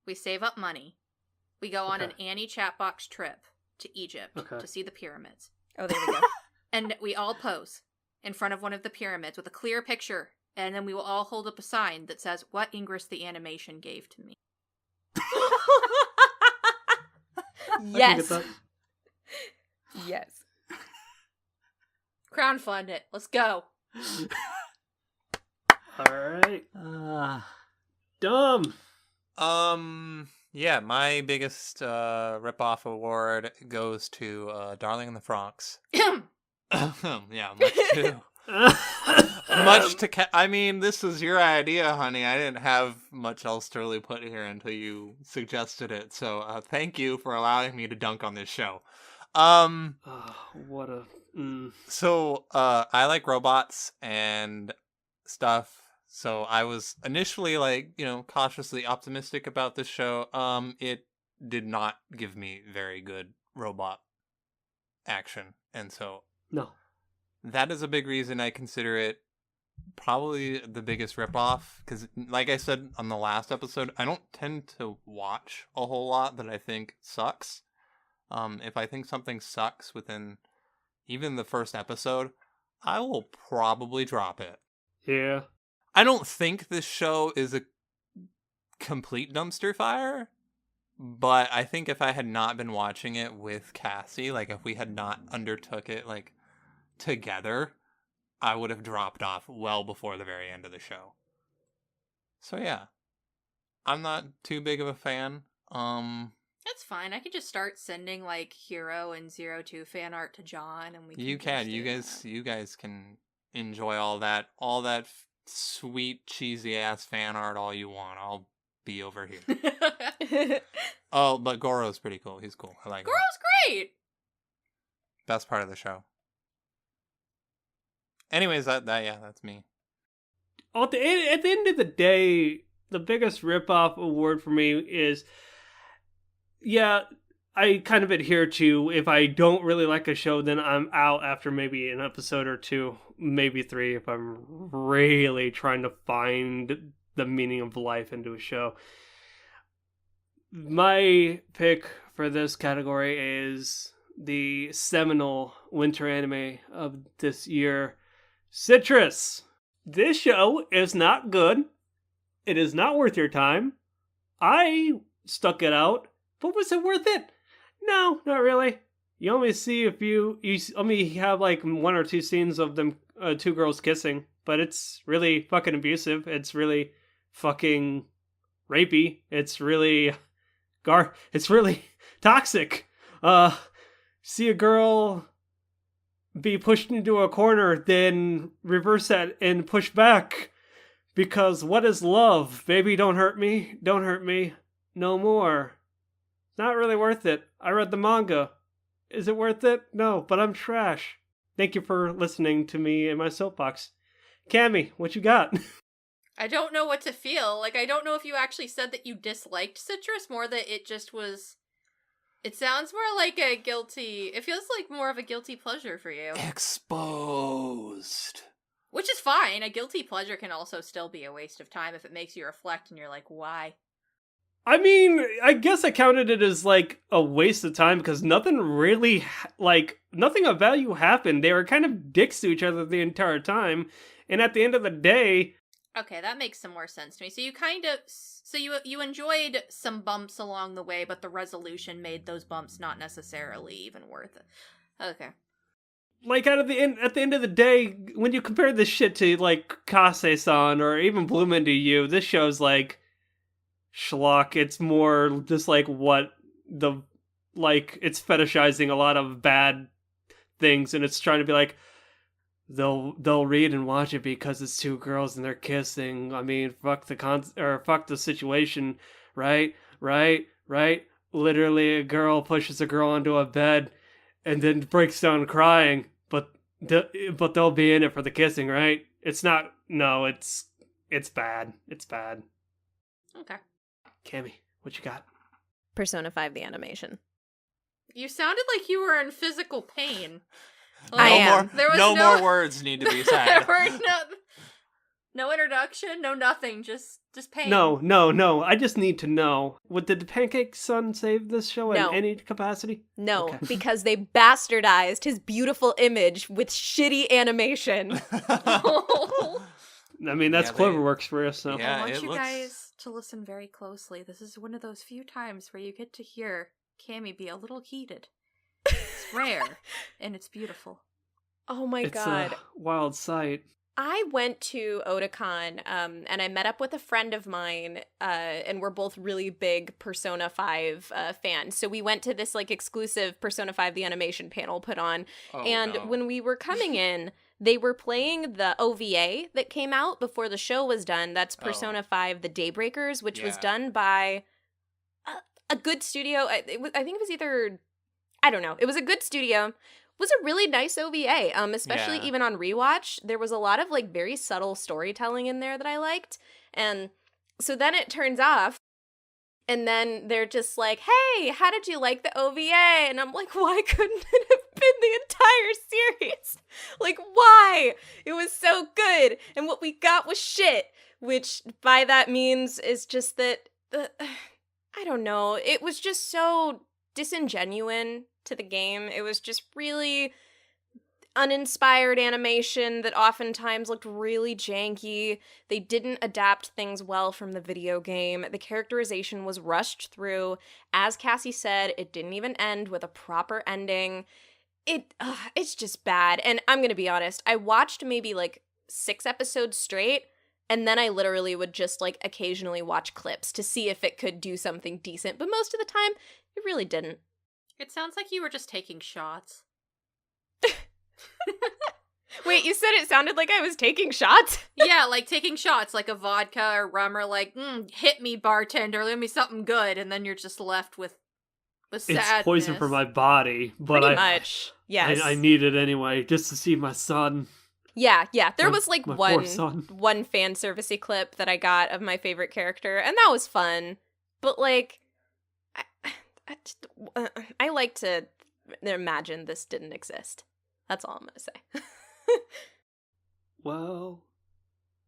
We save up money. We go on an Annie Chatbox trip to Egypt to see the pyramids. Oh, there we go. And we all pose in front of one of the pyramids with a clear picture, and then we will all hold up a sign that says, "What Ingress the animation gave to me." Yes. Yes. Crowdfund it. Let's go. Alright. Dumb. Yeah, my biggest ripoff award goes to Darling in the Franxx. Yeah, much too. I mean, this was your idea, honey. I didn't have much else to really put here until you suggested it. So, thank you for allowing me to dunk on this show. What a... So, I like robots and stuff. So I was initially cautiously optimistic about this show. It did not give me very good robot action. And so no, that is a big reason I consider it probably the biggest ripoff. Because like I said on the last episode, I don't tend to watch a whole lot that I think sucks. If I think something sucks within even the first episode, I will probably drop it. Yeah. I don't think this show is a complete dumpster fire, but I think if I had not been watching it with Cassie, like if we had not undertook it like together, I would have dropped off well before the very end of the show. So yeah, I'm not too big of a fan. That's fine. I could just start sending like Hero and 02 fan art to John, and we can. You guys can enjoy all that sweet cheesy ass fan art all you want. I'll be over here. Oh, but Goro's pretty cool. He's cool. I like him. Goro's great. Best part of the show. Anyways, that's me. At the end of the day, the biggest ripoff award for me is, I kind of adhere to, if I don't really like a show, then I'm out after maybe an episode or 2, maybe 3, if I'm really trying to find the meaning of life into a show. My pick for this category is the seminal winter anime of this year, Citrus. This show is not good. It is not worth your time. I stuck it out, but was it worth it? No, not really. You only see you only have like 1 or 2 scenes of them, 2 girls kissing, but it's really fucking abusive. It's really fucking rapey. It's really it's really toxic. See a girl be pushed into a corner, then reverse that and push back. Because what is love? Baby, don't hurt me. Don't hurt me. No more. Not really worth it. I read the manga. Is it worth it? No, but I'm trash. Thank you for listening to me in my soapbox. Cami, what you got? I don't know what to feel. Like, I don't know if you actually said that you disliked Citrus, more that it just was... It sounds more like a guilty... It feels like more of a guilty pleasure for you. Exposed. Which is fine. A guilty pleasure can also still be a waste of time if it makes you reflect and you're like, why? I mean, I guess I counted it as like a waste of time because nothing really, nothing of value happened. They were kind of dicks to each other the entire time. And at the end of the day, Okay, that makes some more sense to me. So you enjoyed some bumps along the way, but the resolution made those bumps not necessarily even worth it. Okay. like at the end of the day, when you compare this shit to like Kase-san or even Bloom Into You, this show's like schlock. It's more just like it's fetishizing a lot of bad things, and it's trying to be like they'll read and watch it because it's two girls and they're kissing. I mean, fuck the situation, right? Literally, a girl pushes a girl onto a bed and then breaks down crying, but they'll be in it for the kissing, right? It's not. No, it's bad. It's bad. Okay. Cami, what you got? Persona 5 the animation. You sounded like you were in physical pain. I am. There was more words need to be there said. were no introduction, no nothing, just pain. No. I just need to know. Did the Pancake Sun save this show No. in any capacity? No, Okay. because they bastardized his beautiful image with shitty animation. I mean, that's Yeah, they- Cloverworks for us, so. Yeah. I want it you looks- guys to listen very closely. This is one of those few times where you get to hear Cami be a little heated. It's rare, and it's beautiful. Oh my It's god. a wild sight. I went to Otakon, and I met up with a friend of mine, and we're both really big Persona 5 fans. So we went to this like exclusive Persona 5 the animation panel put on, Oh, and no. when we were coming in, they were playing the OVA that came out before the show was done. That's Persona 5 the Daybreakers, which was Yeah. done by a good studio. I think it was either, I don't know. It was a good studio. Was a really nice OVA, especially Yeah. even on rewatch. There was a lot of like very subtle storytelling in there that I liked. And so then it turns off, and then they're just like, hey, how did you like the OVA? And I'm like, why couldn't it have been the entire series? Like, why? It was so good, and what we got was shit, which by that means is just that, I don't know, it was just so disingenuous to the game. It was just really uninspired animation that oftentimes looked really janky. They didn't adapt things well from the video game. The characterization was rushed through. As Cassie said, it didn't even end with a proper ending. It's just bad. And I'm gonna be honest, I watched maybe like 6 episodes straight, and then I literally would just like occasionally watch clips to see if it could do something decent. But most of the time, it really didn't. It sounds like you were just taking shots. Wait, you said it sounded like I was taking shots? Yeah, like taking shots, like a vodka or rum, or like, hit me, bartender, let me something good, and then you're just left with sadness. It's poison for my body, but Pretty much. Yes. I need it anyway, just to see my son. Yeah. There My- was like my poor son. one fan servicey clip that I got of my favorite character, and that was fun. But like, I like to imagine this didn't exist. That's all I'm gonna say. Well,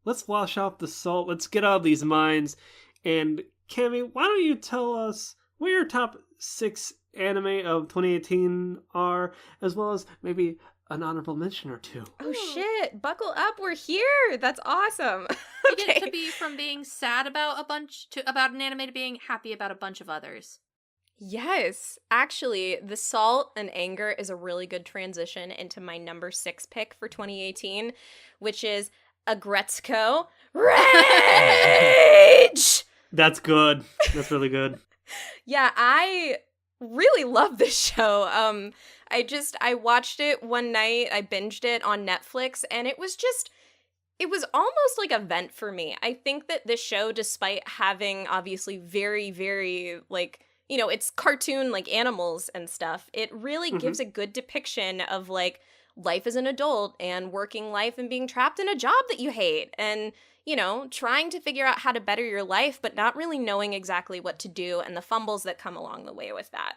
let's wash off the salt. Let's get out of these minds. And Cami, why don't you tell us what your top 6 anime of 2018 are, as well as maybe an honorable mention or 2. Oh shit! Buckle up, we're here. That's awesome. You get to be from being sad about about an anime to being happy about a bunch of others. Yes, actually, the salt and anger is a really good transition into my number 6 pick for 2018, which is Agretzko Rage! That's good. That's really good. Yeah, I really love this show. I watched it one night, I binged it on Netflix, and it was almost like a vent for me. I think that this show, despite having obviously very, very, like, you know, it's cartoon, like, animals and stuff, it really gives a good depiction of, like, life as an adult and working life and being trapped in a job that you hate and, you know, trying to figure out how to better your life but not really knowing exactly what to do and the fumbles that come along the way with that.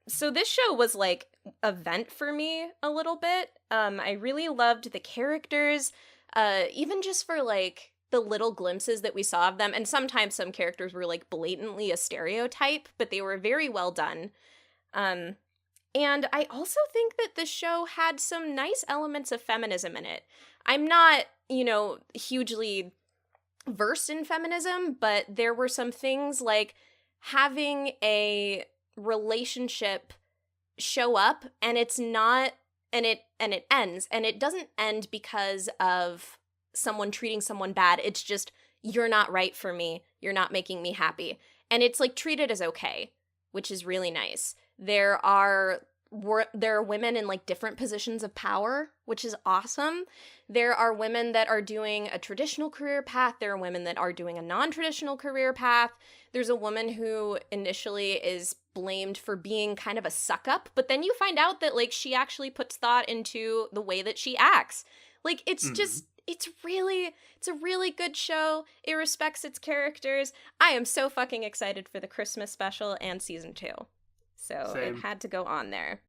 So this show was, like, a vent for me a little bit. I really loved the characters, even just for, like, the little glimpses that we saw of them, and sometimes some characters were like blatantly a stereotype, but they were very well done. And I also think that the show had some nice elements of feminism in it. I'm not, hugely versed in feminism, but there were some things like having a relationship show up and it's not, and it ends, and it doesn't end because of someone treating someone bad. It's just, you're not right for me. You're not making me happy. And it's like treated as okay, which is really nice. There are women in like different positions of power, which is awesome. There are women that are doing a traditional career path. There are women that are doing a non-traditional career path. There's a woman who initially is blamed for being kind of a suck-up, but then you find out that like she actually puts thought into the way that she acts. Like it's just, it's a really good show. It respects its characters. I am so fucking excited for the Christmas special and season 2. So Same. it had to go on there.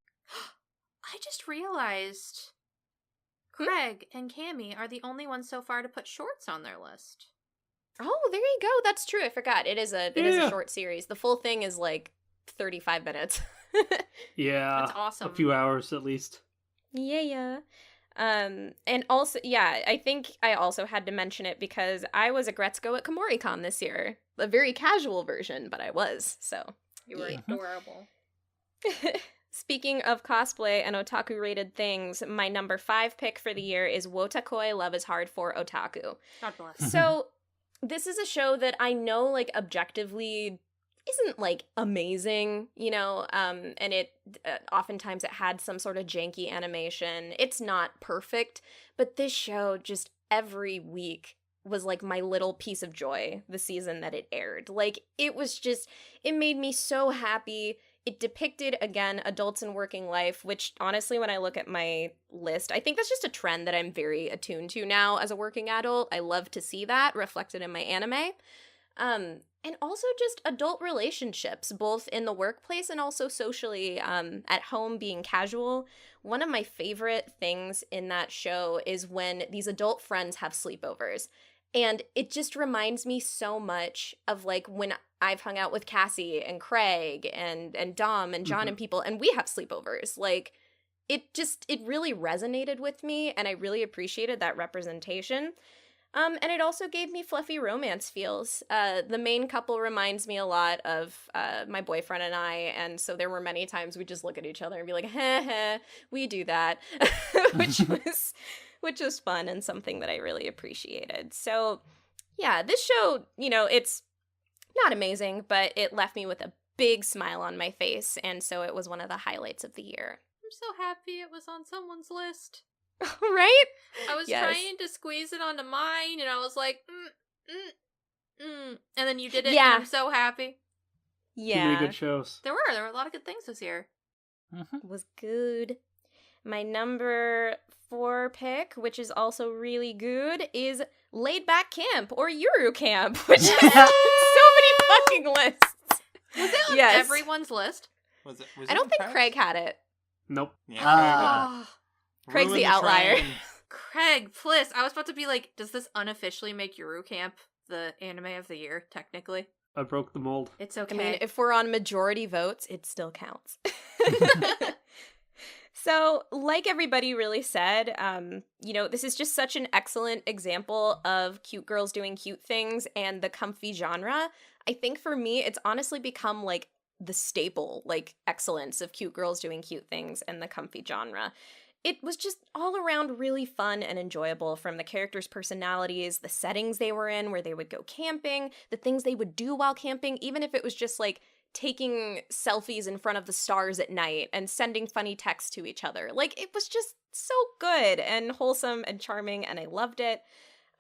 I just realized Craig and Cami are the only ones so far to put shorts on their list. Oh, there you go. That's true. I forgot. It is a short series. The full thing is like 35 minutes. Yeah. That's awesome. A few hours at least. Yeah. And also, yeah, I think I also had to mention it because I was a Gretzko at KomoriCon this year. A very casual version, but I was, so. You were adorable. Speaking of cosplay and otaku-rated things, my number 5 pick for the year is Wotakoi Love is Hard for Otaku. God bless. So, this is a show that I know, like, objectively isn't, like, amazing, and it, oftentimes it had some sort of janky animation. It's not perfect, but this show just every week was, like, my little piece of joy the season that it aired. Like, it was just, it made me so happy. It depicted, again, adults in working life, which, honestly, when I look at my list, I think that's just a trend that I'm very attuned to now as a working adult. I love to see that reflected in my anime. And also just adult relationships, both in the workplace and also socially, at home, being casual. One of my favorite things in that show is when these adult friends have sleepovers. And it just reminds me so much of, like, when I've hung out with Cassie and Craig and Dom and John and people, and we have sleepovers. Like, it really resonated with me, and I really appreciated that representation. And it also gave me fluffy romance feels. The main couple reminds me a lot of my boyfriend and I, and so there were many times we just look at each other and be like, heh, we do that, which was fun and something that I really appreciated. So, yeah, this show, it's not amazing, but it left me with a big smile on my face, and so it was one of the highlights of the year. I'm so happy it was on someone's list. Right? I was trying to squeeze it onto mine, and I was like, and then you did it, Yeah. and I'm so happy. Yeah. Too many good shows. There were a lot of good things this year. It was good. My number 4 pick, which is also really good, is Laid Back Camp, or Yuru Camp, which is so many fucking lists. Was it on Yes. everyone's list? Was I don't think Craig had it. Nope. Yeah, Oh, Craig's Ruined the outlier. train. Craig, please. I was about to be like, does this unofficially make Yuru Camp the anime of the year, technically? I broke the mold. It's I okay. mean, if we're on majority votes, it still counts. So, like everybody really said, this is just such an excellent example of cute girls doing cute things and the comfy genre. I think for me, it's honestly become like the staple, like, excellence of cute girls doing cute things and the comfy genre. It was just all around really fun and enjoyable, from the characters' personalities, the settings they were in, where they would go camping, the things they would do while camping, even if it was just like taking selfies in front of the stars at night and sending funny texts to each other. Like, it was just so good and wholesome and charming, and I loved it.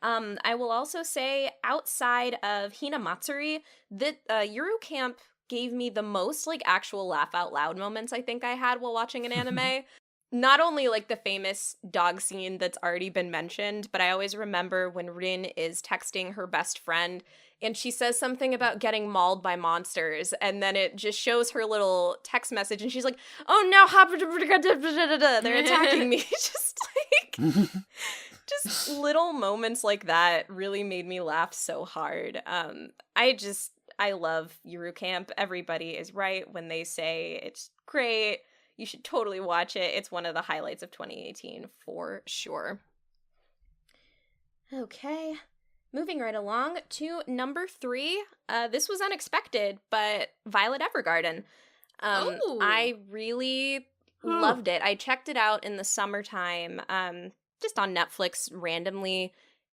I will also say, outside of Hina Matsuri, that Yuru Camp gave me the most, like, actual laugh out loud moments I think I had while watching an anime. Not only, like, the famous dog scene that's already been mentioned, but I always remember when Rin is texting her best friend and she says something about getting mauled by monsters, and then it just shows her little text message and she's like, oh no, they're attacking me. Just like, Just little moments like that really made me laugh so hard. I love Yuru Camp. Everybody is right when they say it's great. You should totally watch it. It's one of the highlights of 2018 for sure. Okay. Moving right along to number 3. This was unexpected, but Violet Evergarden. Ooh. I really loved it. I checked it out in the summertime, just on Netflix randomly,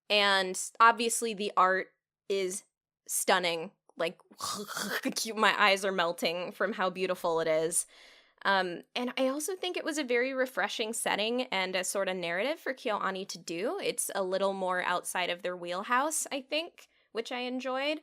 and obviously the art is stunning. Like, my eyes are melting from how beautiful it is. And I also think it was a very refreshing setting and a sort of narrative for KyoAnni to do. It's a little more outside of their wheelhouse, I think, which I enjoyed.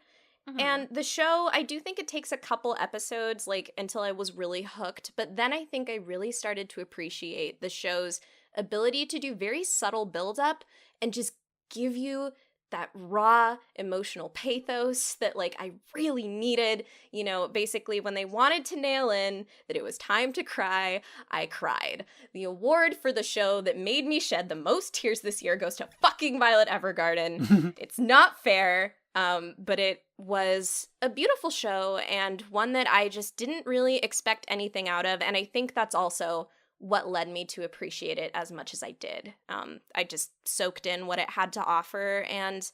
Mhm. And the show, I do think it takes a couple episodes, like, until I was really hooked. But then I think I really started to appreciate the show's ability to do very subtle build-up and just give you that raw emotional pathos that, like, I really needed. You know, basically when they wanted to nail in that it was time to cry, I cried. The award for the show that made me shed the most tears this year goes to fucking Violet Evergarden. It's not fair, but it was a beautiful show and one that I just didn't really expect anything out of, and I think that's also what led me to appreciate it as much as I did. I just soaked in what it had to offer, and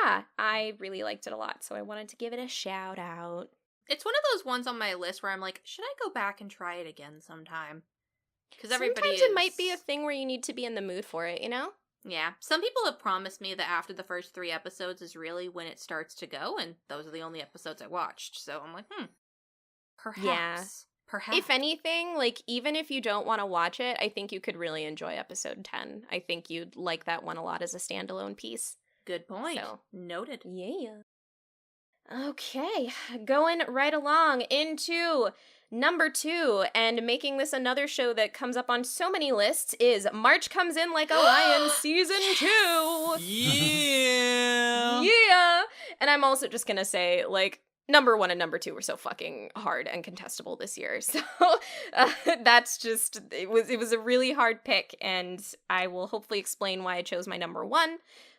yeah, I really liked it a lot, so I wanted to give it a shout out. It's one of those ones on my list where I'm like, should I go back and try it again sometime? Because everybody Sometimes it might be a thing where you need to be in the mood for it, you know? Yeah. Some people have promised me that after the first 3 episodes is really when it starts to go, and those are the only episodes I watched. So I'm like, perhaps. Yeah. Perhaps. If anything, like, even if you don't want to watch it, I think you could really enjoy episode 10. I think you'd like that one a lot as a standalone piece. Good point. So. Noted. Yeah. Okay, going right along into number 2, and making this another show that comes up on so many lists is March Comes In Like a Lion Season 2! Yeah. Yeah! And I'm also just gonna say, like, number 1 and number 2 were so fucking hard and contestable this year. So that's just, it was a really hard pick, and I will hopefully explain why I chose my number 1.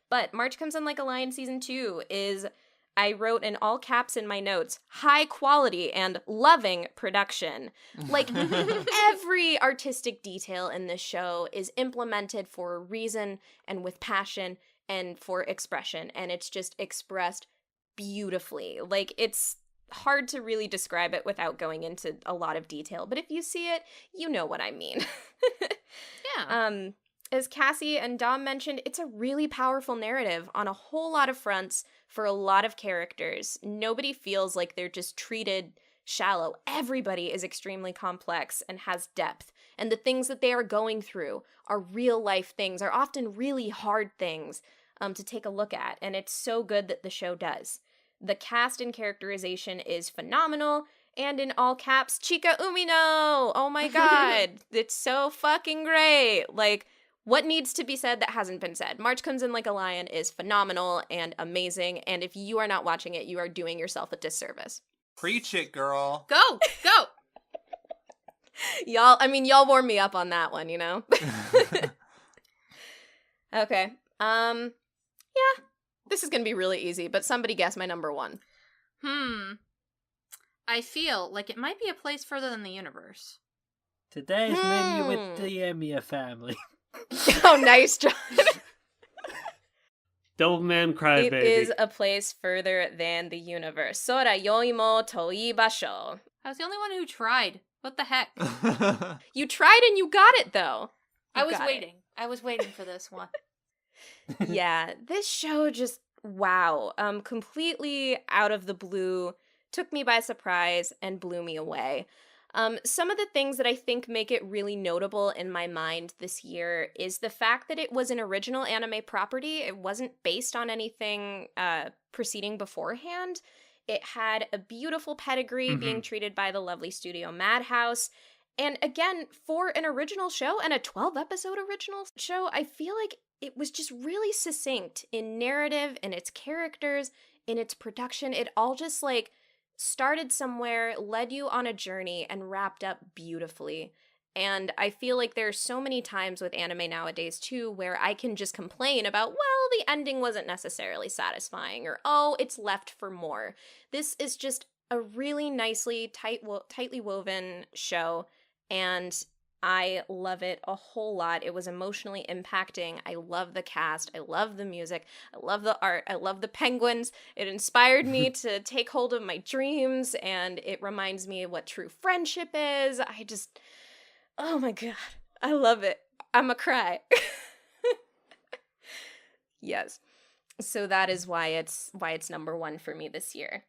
But March Comes In Like a Lion Season 2 is, I wrote in all caps in my notes, high quality and loving production. Like, every artistic detail in this show is implemented for a reason and with passion and for expression, and it's just expressed beautifully. Like, it's hard to really describe it without going into a lot of detail, but if you see it, you know what I mean. Yeah. As Cassie and Dom mentioned, it's a really powerful narrative on a whole lot of fronts for a lot of characters. Nobody feels like they're just treated shallow. Everybody is extremely complex and has depth, and the things that they are going through are real life things, are often really hard things to take a look at, and it's so good that the show does. The cast and characterization is phenomenal, and in all caps, Chika Umino! Oh my god, it's so fucking great! Like, what needs to be said that hasn't been said? March Comes In Like a Lion is phenomenal and amazing, and if you are not watching it, you are doing yourself a disservice. Preach it, girl. Go! Go! Y'all warmed me up on that one, you know? Okay. Yeah. This is gonna be really easy, but somebody guess my number 1. I feel like it might be a place further than the universe. Today's menu with the Emiya family. Oh, nice, John. Doubleman Crybaby. It is a place further than the universe. Sora yoimo toi basho. I was the only one who tried. What the heck? You tried and you got it, though. I was waiting. I was waiting for this one. Yeah, this show just, wow. Completely out of the blue, took me by surprise and blew me away. Some of the things that I think make it really notable in my mind this year is the fact that it was an original anime property. It wasn't based on anything preceding beforehand. It had a beautiful pedigree being treated by the lovely studio Madhouse. And again, for an original show and a 12-episode original show, I feel like it was just really succinct in narrative, in its characters, in its production. It all just, like, started somewhere, led you on a journey, and wrapped up beautifully. And I feel like there's so many times with anime nowadays too where I can just complain about, well, the ending wasn't necessarily satisfying, or oh, it's left for more. This is just a really nicely tightly woven show, and I love it a whole lot. It was emotionally impacting. I love the cast. I love the music. I love the art. I love the penguins. It inspired me to take hold of my dreams, and it reminds me of what true friendship is. Oh my god. I love it. I'm a cry. Yes. So that is why it's number 1 for me this year.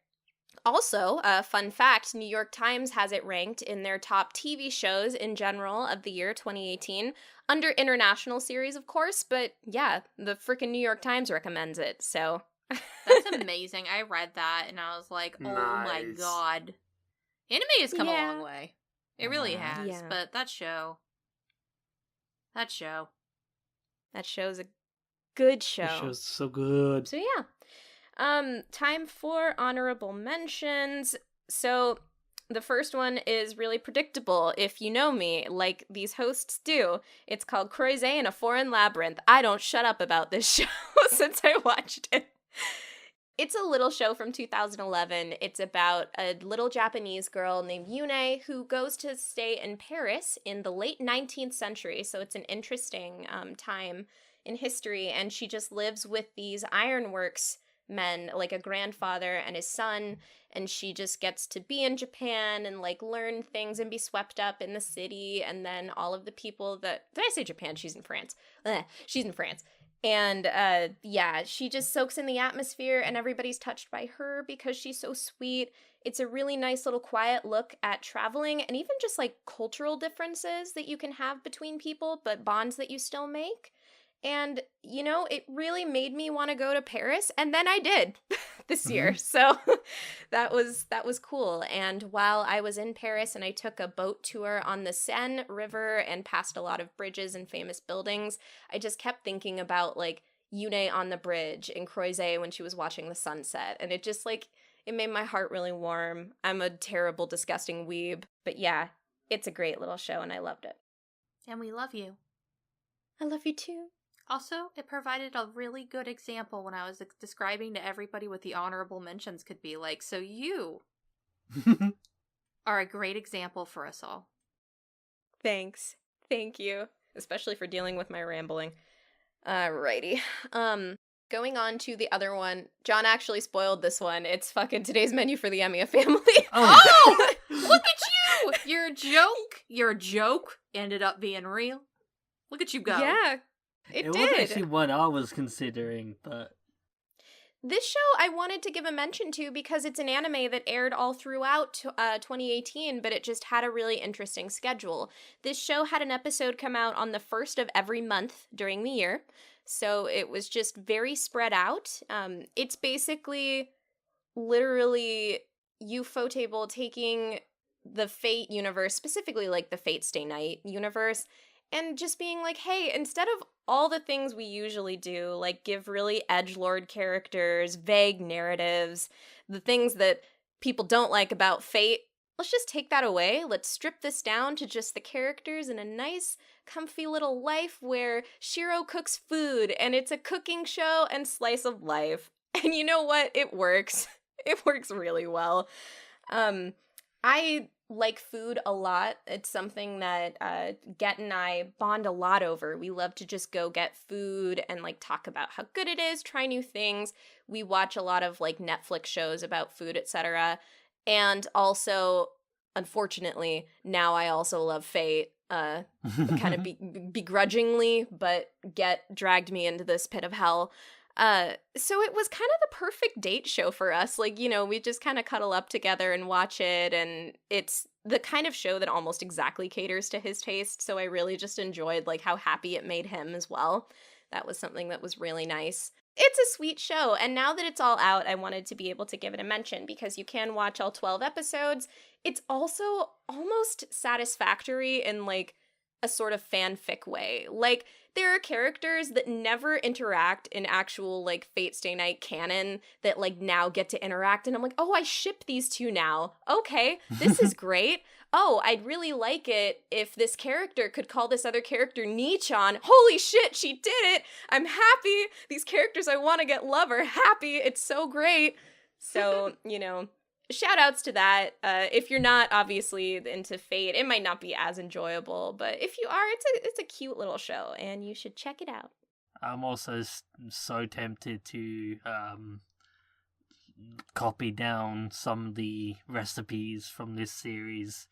Also, fun fact, New York Times has it ranked in their top TV shows in general of the year 2018, under international series, of course, but yeah, the freaking New York Times recommends it, so. That's amazing. I read that and I was like, oh my Nice. god. Anime has come a Yeah. long way. It really has, Yeah. but that show. That show's a good show. The show's so good. So yeah. Time for honorable mentions. So the first one is really predictable if you know me, like these hosts do. It's called Croisé in a Foreign Labyrinth. I don't shut up about this show since I watched it. It's a little show from 2011. It's about a little Japanese girl named Yune who goes to stay in Paris in the late 19th century. So it's an interesting time in history. And she just lives with these ironworks men, like a grandfather and his son, and she just gets to be in Japan and like learn things and be swept up in the city. And then all of the people that, did I say Japan? She's in France. She's in France. And yeah, she just soaks in the atmosphere and everybody's touched by her because she's so sweet. It's a really nice little quiet look at traveling and even just like cultural differences that you can have between people, but bonds that you still make. And, you know, it really made me want to go to Paris, and then I did this year. So that was cool. And while I was in Paris and I took a boat tour on the Seine River and passed a lot of bridges and famous buildings, I just kept thinking about like Yune on the bridge in Croisé when she was watching the sunset. And it just like, it made my heart really warm. I'm a terrible, disgusting weeb. But yeah, it's a great little show and I loved it. And we love you. I love you too. Also, it provided a really good example when I was describing to everybody what the honorable mentions could be like. So you are a great example for us all. Thanks. Thank you. Especially for dealing with my rambling. Alrighty. Going on to the other one. John actually spoiled this one. It's fucking Today's Menu for the Emiya Family. Oh! Look at you! Your joke ended up being real. Look at you go. Yeah, it was did. actually one I was considering, but This show I wanted to give a mention to because it's an anime that aired all throughout 2018, but it just had a really interesting schedule. This show had an episode come out on the 1st of every month during the year, so it was just very spread out. It's basically literally Ufotable taking the Fate universe, specifically like the Fate Stay Night universe, and just being like, hey, instead of all the things we usually do, like give really edgelord characters, vague narratives, the things that people don't like about Fate, let's just take that away. Let's strip this down to just the characters in a nice, comfy little life where Shiro cooks food, and it's a cooking show and slice of life. And you know what? It works. It works really well. I like food a lot. It's something that Get and I bond a lot over. We love to just go get food and like talk about how good it is, try new things. We watch a lot of like Netflix shows about food, etc. And also, unfortunately, now I also love Fate. Kind of begrudgingly, but Get dragged me into this pit of hell. So it was kind of the perfect date show for us. Like, you know, we just kind of cuddle up together and watch it, and it's the kind of show that almost exactly caters to his taste, so I really just enjoyed, like, how happy it made him as well. That was something that was really nice. It's a sweet show, and now that it's all out, I wanted to be able to give it a mention, because you can watch all 12 episodes. It's also almost satisfactory in, like, a sort of fanfic way. Like, there are characters that never interact in actual, like, Fate Stay Night canon that, like, now get to interact, and I'm like, oh, I ship these two now. Okay, this is great. Oh, I'd really like it if this character could call this other character Nichan. Holy shit, she did it! I'm happy! These characters I want to get love are happy. It's so great. So, you know, shout outs to that. If you're not obviously into Fate, it might not be as enjoyable, but if you are, it's a cute little show, and you should check it out. I'm also so tempted to copy down some of the recipes from this series.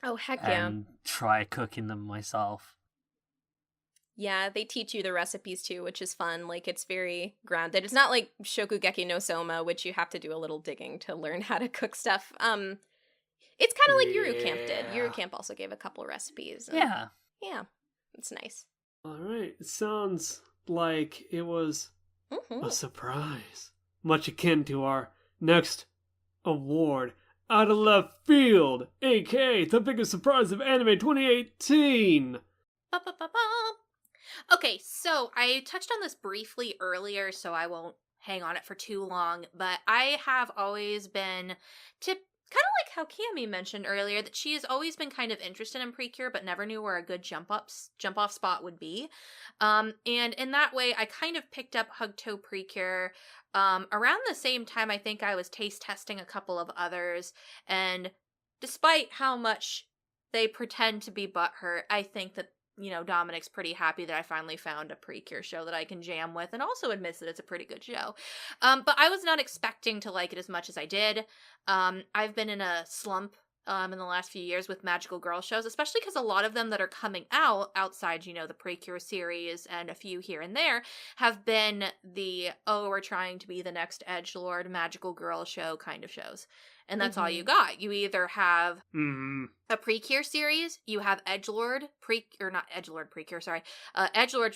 Oh, heck yeah. And try cooking them myself. Yeah, they teach you the recipes too, which is fun. Like, it's very grounded. It's not like Shokugeki no Soma, which you have to do a little digging to learn how to cook stuff. It's kind of like Yuru Camp did. Yuru Camp also gave a couple recipes. Yeah. Yeah, it's nice. All right. It sounds like it was a surprise. Much akin to our next award. Out of left field, aka the biggest surprise of anime 2018. Okay, so I touched on this briefly earlier, so I won't hang on it for too long, but I have always been kind of like how Cami mentioned earlier, that she has always been kind of interested in Precure, but never knew where a good jump off spot would be. And in that way, I kind of picked up Hugto Precure around the same time. I think I was taste testing a couple of others, and despite how much they pretend to be butthurt, I think that, you know, Dominic's pretty happy that I finally found a Precure show that I can jam with, and also admits that it's a pretty good show. But I was not expecting to like it as much as I did. I've been in a slump in the last few years with magical girl shows, especially because a lot of them that are coming out outside, you know, the Precure series and a few here and there have been we're trying to be the next edgelord magical girl show kind of shows. And that's all you got. You either have a Precure series, you have Edgelord's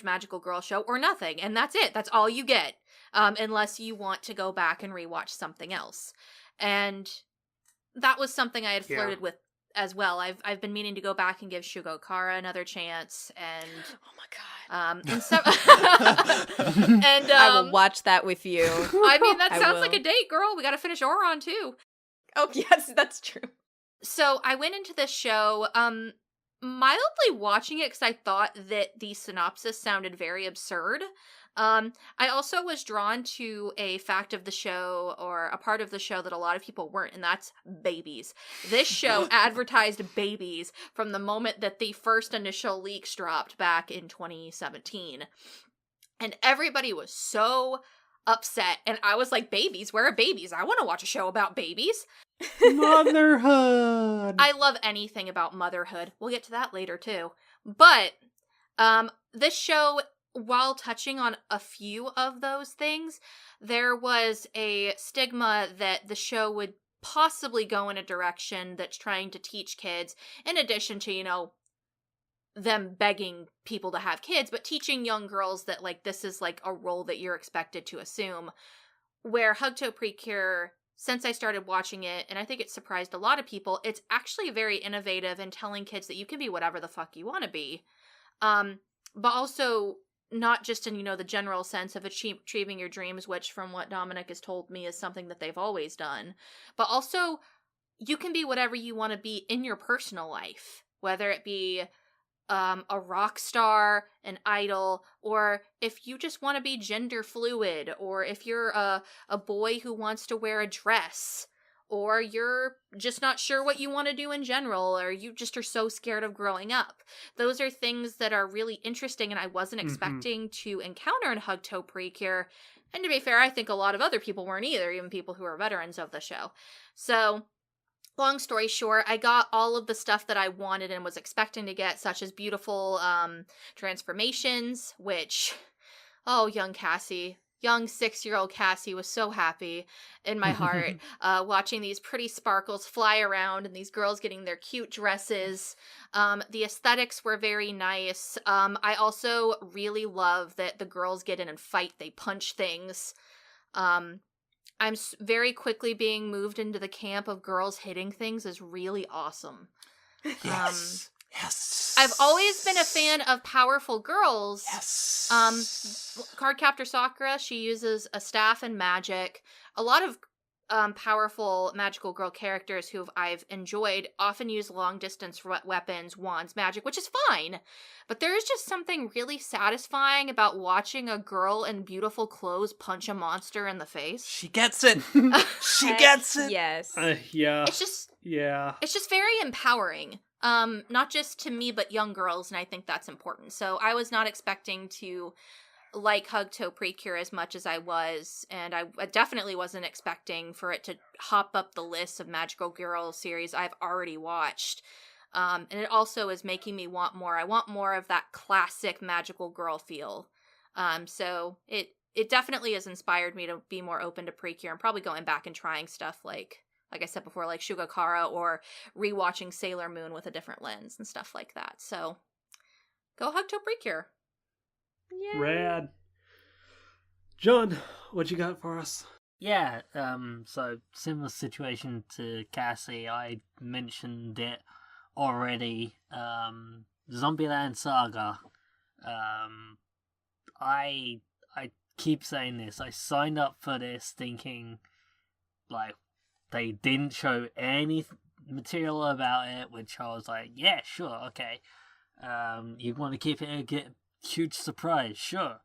Magical Girl show, or nothing. And that's it. That's all you get. Unless you want to go back and rewatch something else. And that was something I had flirted with as well. I've been meaning to go back and give Shugokara another chance, and oh my god, and so and I will watch that with you. I mean, that sounds like a date, girl. We got to finish Oron too. Oh yes, that's true. So I went into this show mildly watching it because I thought that the synopsis sounded very absurd. I also was drawn to a fact of the show, or a part of the show that a lot of people weren't, and that's babies. This show advertised babies from the moment that the first initial leaks dropped back in 2017. And everybody was so upset, and I was like, babies? Where are babies? I want to watch a show about babies. Motherhood. I love anything about motherhood. We'll get to that later too. But this show, while touching on a few of those things, there was a stigma that the show would possibly go in a direction that's trying to teach kids, in addition to, you know, them begging people to have kids, but teaching young girls that, like, this is like a role that you're expected to assume. Where Hugto Precure, since I started watching it, and I think it surprised a lot of people, it's actually very innovative in telling kids that you can be whatever the fuck you want to be. But also not just in, you know, the general sense of achieving your dreams, which from what Dominic has told me is something that they've always done, but also you can be whatever you want to be in your personal life, whether it be a rock star, an idol, or if you just want to be gender fluid, or if you're a boy who wants to wear a dress, or you're just not sure what you want to do in general, or you just are so scared of growing up. Those are things that are really interesting, and I wasn't expecting to encounter in Hugto Precure. And to be fair, I think a lot of other people weren't either, even people who are veterans of the show. So, long story short, I got all of the stuff that I wanted and was expecting to get, such as beautiful transformations, which, oh, young 6-year-old Cassie was so happy in my heart, watching these pretty sparkles fly around and these girls getting their cute dresses. The aesthetics were very nice. I also really love that the girls get in and fight. They punch things. I'm very quickly being moved into the camp of girls hitting things is really awesome. Yes. Yes. I've always been a fan of powerful girls. Yes. Cardcaptor Sakura, she uses a staff and magic. A lot of powerful magical girl characters who I've enjoyed often use long distance weapons, wands, magic, which is fine. But there is just something really satisfying about watching a girl in beautiful clothes punch a monster in the face. She gets it. She Heck gets it. Yes. Yeah. It's just Yeah. It's just very empowering. Not just to me, but young girls, and I think that's important. So I was not expecting to like Hugto Precure as much as I was, and I definitely wasn't expecting for it to hop up the list of magical girl series I've already watched. And it also is making me want more. I want more of that classic magical girl feel. So it definitely has inspired me to be more open to Precure and probably going back and trying stuff like I said before, like Shugakara, or rewatching Sailor Moon with a different lens and stuff like that. So go Hugto Precure. Yay. Rad. John, what you got for us? Yeah, so similar situation to Cassie, I mentioned it already. Zombieland Saga. I keep saying this. I signed up for this thinking, like, they didn't show any material about it, which I was like, yeah, sure, okay. You want to keep it a huge surprise, sure.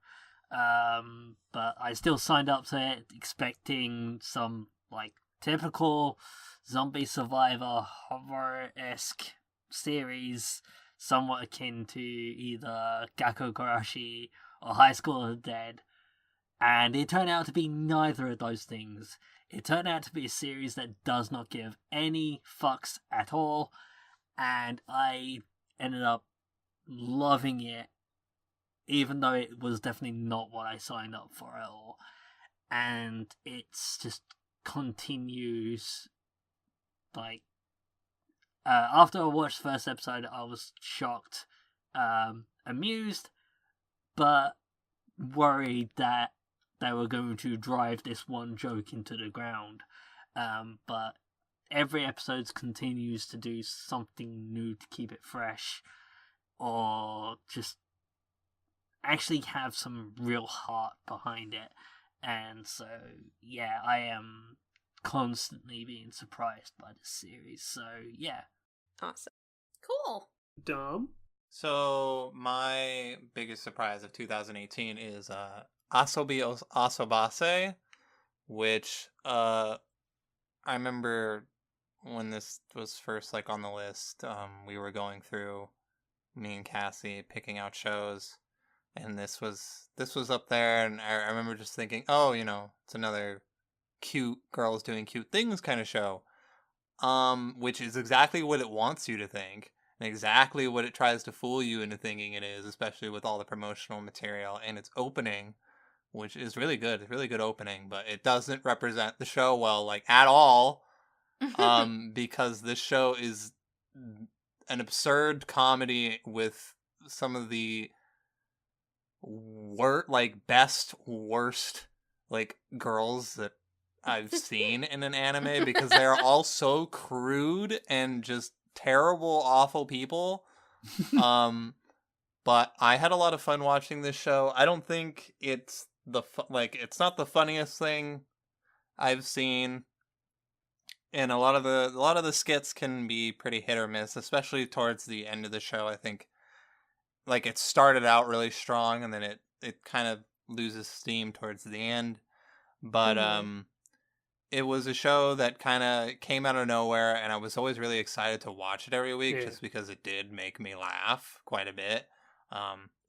But I still signed up to it expecting some, like, typical zombie survivor horror-esque series, somewhat akin to either Gakko Garashi or High School of the Dead. And it turned out to be neither of those things. It turned out to be a series that does not give any fucks at all, and I ended up loving it, even though it was definitely not what I signed up for at all. And it's just continues, like, after I watched the first episode, I was shocked, amused, but worried that they were going to drive this one joke into the ground. But every episode continues to do something new to keep it fresh, or just actually have some real heart behind it. And so, yeah, I am constantly being surprised by this series. So, yeah. Awesome. Cool. Dom? So my biggest surprise of 2018 is Asobi Asobase, which I remember when this was first like on the list, we were going through, me and Cassie picking out shows, and this was up there, and I remember just thinking, oh, you know, it's another cute girls doing cute things kind of show, which is exactly what it wants you to think, and exactly what it tries to fool you into thinking it is, especially with all the promotional material and its opening, which is really good. It's really good opening, but it doesn't represent the show well, like, at all, because this show is an absurd comedy with some of the best, worst, like, girls that I've seen in an anime, because they're all so crude and just terrible, awful people. But I had a lot of fun watching this show. I don't think it's it's not the funniest thing I've seen, and a lot of the skits can be pretty hit or miss, especially towards the end of the show. I think, like, it started out really strong, and then it kind of loses steam towards the end. But it was a show that kind of came out of nowhere, and I was always really excited to watch it every week, just because it did make me laugh quite a bit.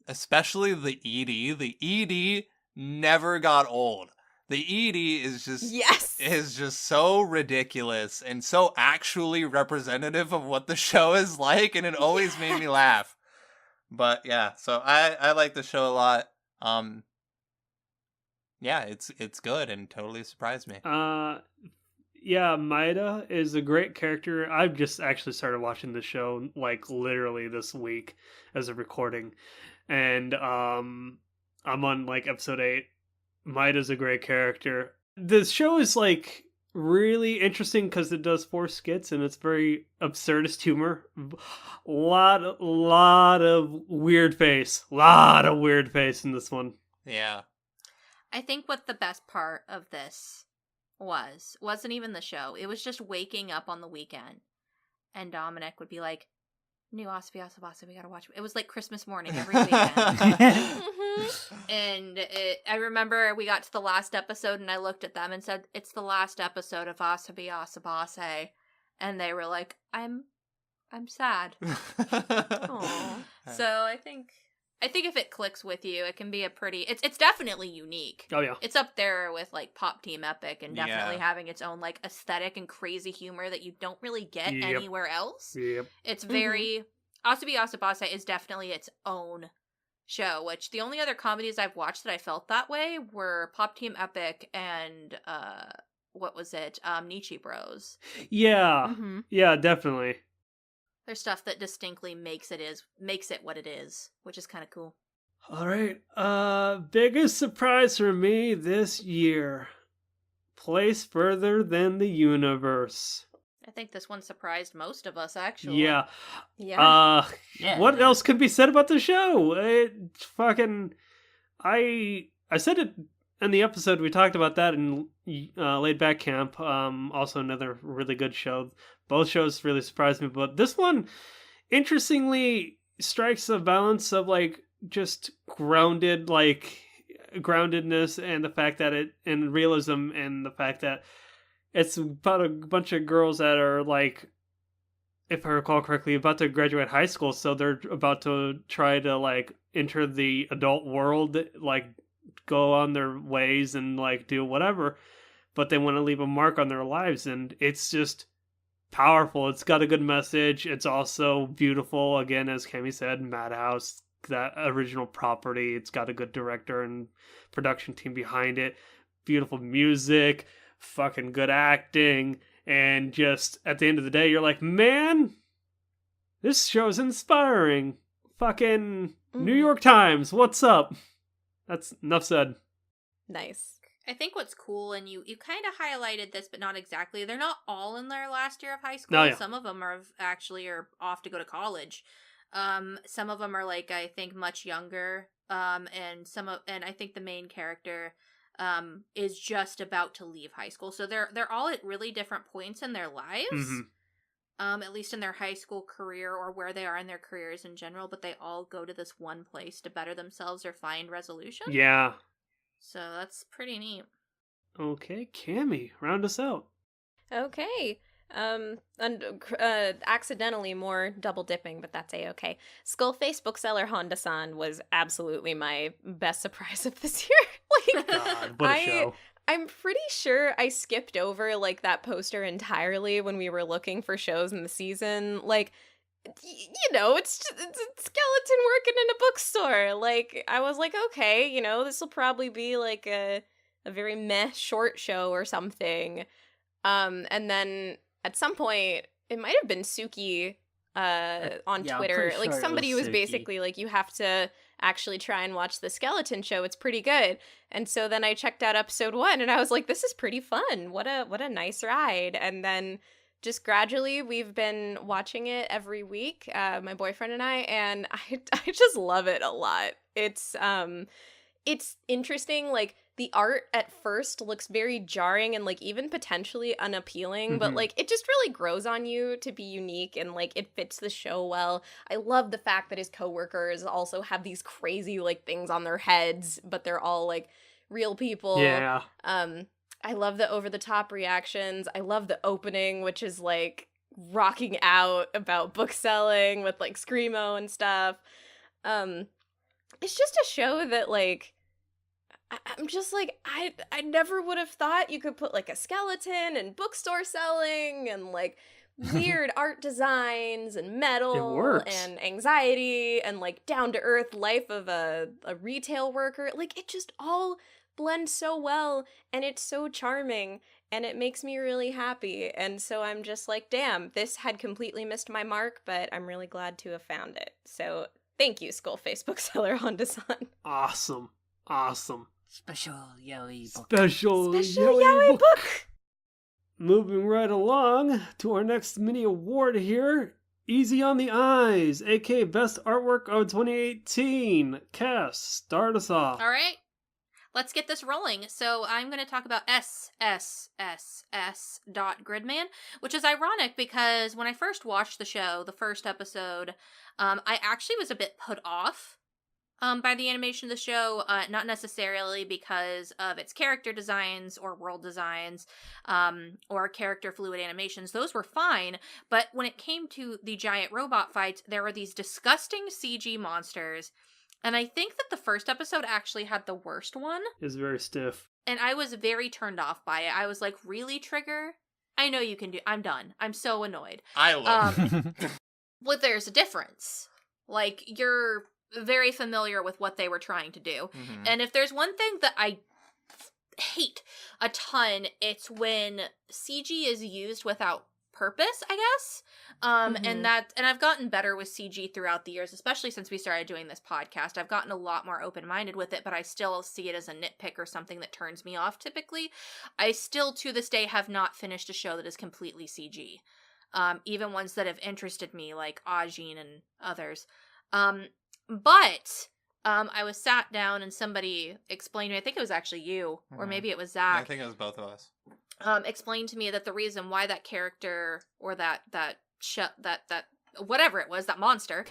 Especially the ED. The ED never got old. The ED is just so ridiculous and so actually representative of what the show is like, and it always made me laugh. But yeah, so I like the show a lot. Yeah, it's good and totally surprised me. Yeah, Maeda is a great character. I've just actually started watching the show, like, literally this week as a recording. And I'm on, like, episode 8. Maeda's a great character. The show is, like, really interesting because it does 4 skits and it's very absurdist humor. Lot of weird face. Lot of weird face in this one. Yeah. I think what the best part of this wasn't even the show. It was just waking up on the weekend and Dominic would be like, new Asabi Asabasa, we gotta watch. It was like Christmas morning every weekend. And I remember we got to the last episode and I looked at them and said, it's the last episode of Asabi Asabase. And they were like, I'm sad. Aww. So I think if it clicks with you, it can be a pretty, it's definitely unique. Oh yeah. It's up there with like Pop Team Epic and definitely having its own like aesthetic and crazy humor that you don't really get anywhere else. Yep. It's very, Asabi Asabase is definitely its own show, which the only other comedies I've watched that I felt that way were Pop Team Epic and what was it? Nichi Bros. Yeah. Yeah, definitely. There's stuff that distinctly makes it what it is, which is kind of cool. All right. Biggest surprise for me this year. Place Further Than the Universe. I think this one surprised most of us, actually. Yeah. Yeah. Yeah. What else could be said about the show? I said it in the episode. We talked about that in Laid Back Camp. Also another really good show. Both shows really surprised me, but this one, interestingly, strikes a balance of like just groundedness and the fact that and realism and the fact that it's about a bunch of girls that are like, if I recall correctly, about to graduate high school, so they're about to try to like enter the adult world, like go on their ways and like do whatever, but they want to leave a mark on their lives, and it's just powerful. It's got a good message. It's also beautiful. Again, as Cami said, Madhouse, that original property. It's got a good director and production team behind it. Beautiful music, fucking good acting, and just at the end of the day, you're like, man, this show's inspiring. Fucking New York Times, what's up? That's enough said. Nice. I think what's cool, and you kind of highlighted this, but not exactly, they're not all in their last year of high school. Oh, yeah. Some of them are off to go to college. Some of them are like, I think, much younger. And I think the main character is just about to leave high school. So they're all at really different points in their lives. At least in their high school career or where they are in their careers in general, but they all go to this one place to better themselves or find resolution. Yeah. So that's pretty neat. Okay, Cami, round us out. Okay. Accidentally more double dipping, but that's a-okay. Skullface bookseller Honda-san was absolutely my best surprise of this year. Like, God, what a show. I'm pretty sure I skipped over like that poster entirely when we were looking for shows in the season. Like, it's a skeleton working in a bookstore. Like, I was like, okay, this will probably be like a very meh short show or something. And then at some point, it might have been Suki on Twitter. Like, sure somebody was Suki. basically like, you have to actually try and watch the skeleton show. It's pretty good. And so then I checked out episode 1 and I was like, this is pretty fun. What a nice ride. And then just gradually we've been watching it every week, my boyfriend and and I just love it a lot. It's interesting. Like, the art at first looks very jarring and like even potentially unappealing, but like it just really grows on you to be unique and like it fits the show well. I love the fact that his coworkers also have these crazy like things on their heads, but they're all like real people. Yeah. I love the over-the-top reactions. I love the opening, which is like rocking out about book selling with like screamo and stuff. It's just a show that like I'm just like, I never would have thought you could put like a skeleton and bookstore selling and like weird art designs and metal and anxiety and like down to earth life of a retail worker. Like, it just all blends so well and it's so charming and it makes me really happy. And so I'm just like, damn, this had completely missed my mark, but I'm really glad to have found it. So thank you, Skullface bookseller Honda-san. Awesome. Special yaoi book. Special yaoi book. moving right along to our next mini award here. Easy on the Eyes, aka Best Artwork of 2018. Cass, start us off. All right. Let's get this rolling. So I'm going to talk about SSSS.Gridman, which is ironic because when I first watched the show, the first episode, I actually was a bit put off by the animation of the show, not necessarily because of its character designs or world designs or character fluid animations. Those were fine, but when it came to the giant robot fights, there were these disgusting CG monsters. And I think that the first episode actually had the worst one. It's very stiff. And I was very turned off by it. I was like, really, Trigger? I know you can do... I'm done. I'm so annoyed. I love it. Well, there's a difference. Like, you're very familiar with what they were trying to do. Mhm. And if there's one thing that I hate a ton, it's when CG is used without purpose, I guess. And I've gotten better with CG throughout the years, especially since we started doing this podcast. I've gotten a lot more open-minded with it, but I still see it as a nitpick or something that turns me off typically. I still, to this day, have not finished a show that is completely CG. Even ones that have interested me, like Ajin and others. But I was sat down and somebody explained to me, I think it was actually you, or maybe it was Zach. I think it was both of us. Explained to me that the reason why that character or that whatever it was, that monster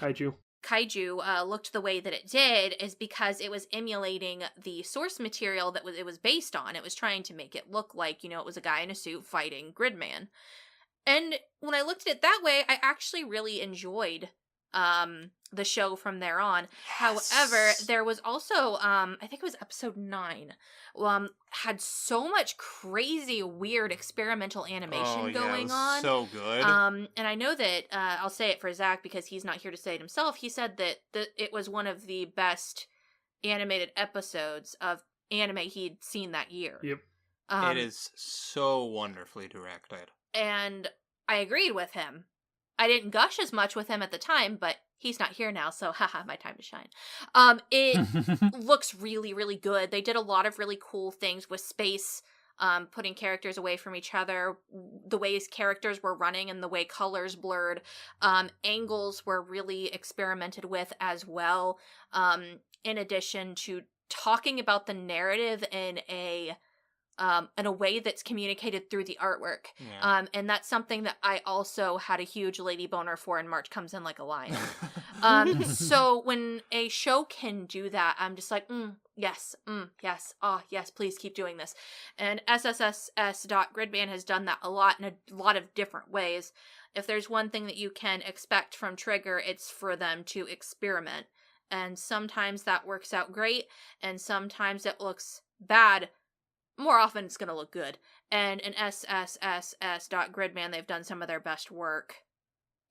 kaiju looked the way that it did is because it was emulating the source material that it was based on. It was trying to make it look like, it was a guy in a suit fighting Gridman. And when I looked at it that way, I actually really enjoyed the show from there on. Yes. However, there was also I think it was episode 9 had so much crazy weird experimental animation going on. So good. And I know that I'll say it for Zach because he's not here to say it himself. He said that it was one of the best animated episodes of anime he'd seen that year. Yep. It is so wonderfully directed. And I agreed with him. I didn't gush as much with him at the time, but he's not here now, so haha, my time to shine. It looks really, really good. They did a lot of really cool things with space, putting characters away from each other, the ways characters were running and the way colors blurred. Angles were really experimented with as well, in addition to talking about the narrative in a way that's communicated through the artwork. Yeah. And that's something that I also had a huge lady boner for, and March comes in like a lion. So when a show can do that, I'm just like, yes, oh, yes, please keep doing this. And SSSS.Gridman has done that a lot in a lot of different ways. If there's one thing that you can expect from Trigger, it's for them to experiment. And sometimes that works out great, and sometimes it looks bad. More often, it's going to look good. And in SSSS.Gridman, they've done some of their best work,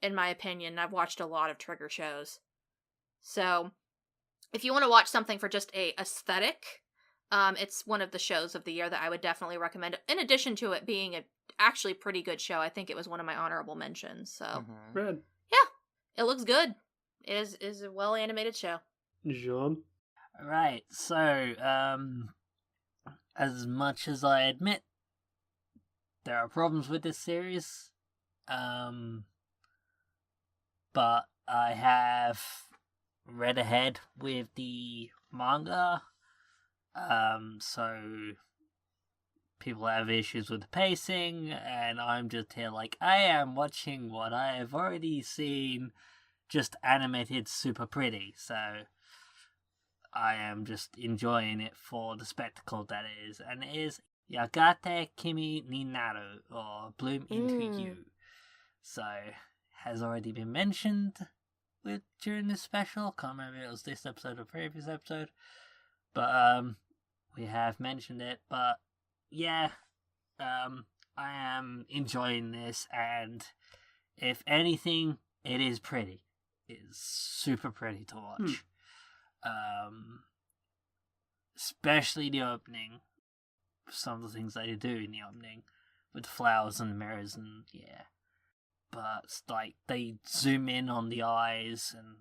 in my opinion. I've watched a lot of Trigger shows. So, if you want to watch something for just a aesthetic, it's one of the shows of the year that I would definitely recommend. In addition to it being a actually pretty good show, I think it was one of my honorable mentions. So, Red. Yeah, it looks good. It is a well-animated show. Jean? Right, so, as much as I admit there are problems with this series, but I have read ahead with the manga, so people have issues with the pacing, and I'm just here like, I am watching what I have already seen, just animated super pretty, so I am just enjoying it for the spectacle that it is. And it is Yagate Kimi ni Naru, or Bloom into You. So, has already been mentioned during this special. Can't remember if it was this episode or previous episode. But, we have mentioned it. But, yeah, I am enjoying this. And, if anything, it is pretty. It is super pretty to watch. Especially the opening. Some of the things they do in the opening with the flowers and the mirrors, and yeah. But it's like they zoom in on the eyes, and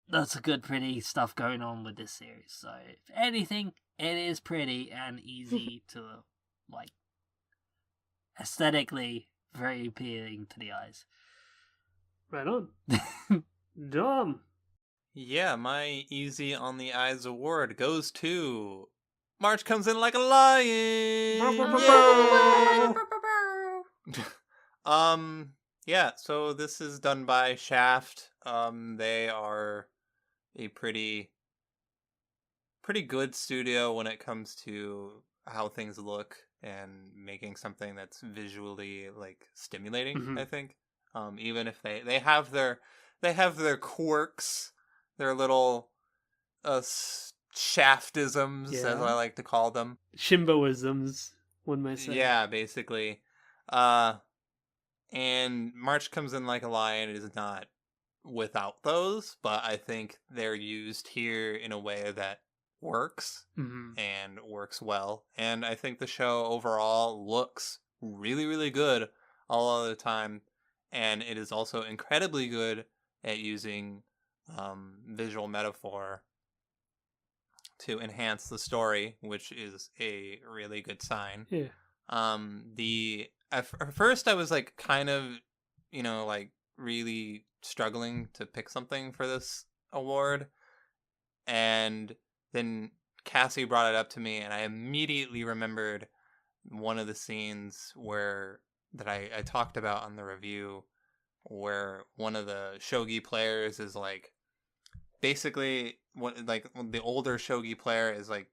that's a good pretty stuff going on with this series. So if anything, it is pretty and easy to like aesthetically very appealing to the eyes. Right on. Dom. Yeah, my Easy on the Eyes award goes to March Comes In Like a Lion. Yay! Yeah, so this is done by Shaft. They are a pretty good studio when it comes to how things look and making something that's visually like stimulating, I think. Even if they have their quirks, their little shaftisms, as I like to call them. Shimboisms, one might say. Yeah, basically. And March Comes In Like a Lion is not without those, but I think they're used here in a way that works and works well. And I think the show overall looks really, really good all of the time. And it is also incredibly good at using visual metaphor to enhance the story, which is a really good sign. Yeah. At first I was like kind of, like really struggling to pick something for this award. And then Cassie brought it up to me and I immediately remembered one of the scenes that I talked about on the review, where one of the shogi players is like, basically, the older shogi player is like,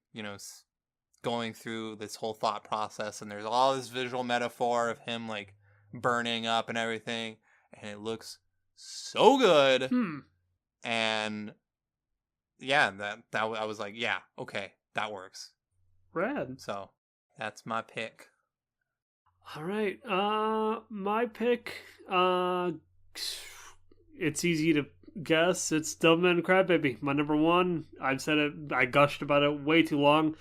going through this whole thought process, and there's all this visual metaphor of him like burning up and everything, and it looks so good. And yeah, that I was like, yeah, okay, that works. Rad. So that's my pick. All right. My pick, it's easy to guess. It's Devilman Crybaby, my number one. I've said it, I gushed about it way too long.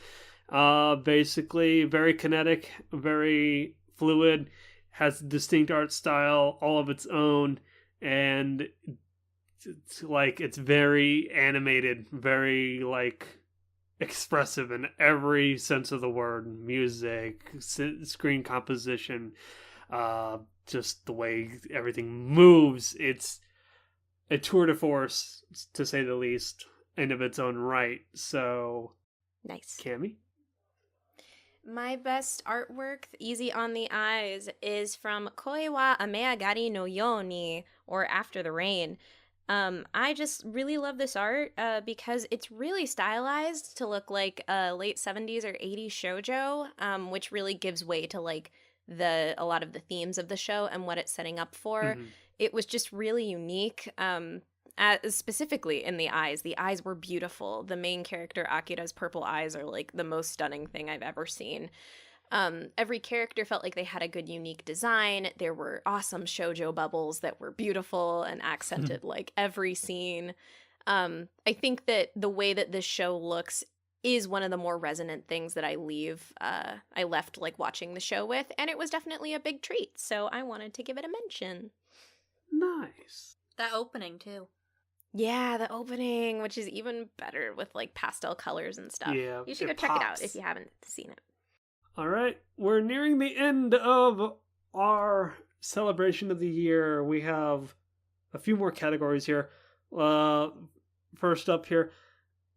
Basically, very kinetic, very fluid, has distinct art style, all of its own, and it's very animated, very expressive in every sense of the word. Music, screen composition, just the way everything moves. It's a tour de force, to say the least, and of its own right. So, nice. Cami? My best artwork, Easy on the Eyes, is from Koi wa Ameagari no Yoni, or After the Rain. I just really love this art because it's really stylized to look like a late 70s or 80s shoujo, which really gives way to a lot of the themes of the show and what it's setting up for. It was just really unique. Specifically in the eyes. The eyes were beautiful. The main character, Akira's purple eyes, are the most stunning thing I've ever seen. Every character felt like they had a good, unique design. There were awesome shoujo bubbles that were beautiful and accented every scene. I think that the way that this show looks is one of the more resonant things that I left watching the show with, and it was definitely a big treat. So I wanted to give it a mention. Nice. That opening too. Yeah, the opening, which is even better with pastel colors and stuff. Yeah, you should go check it out if you haven't seen it. All right, we're nearing the end of our celebration of the year. We have a few more categories here. First up here,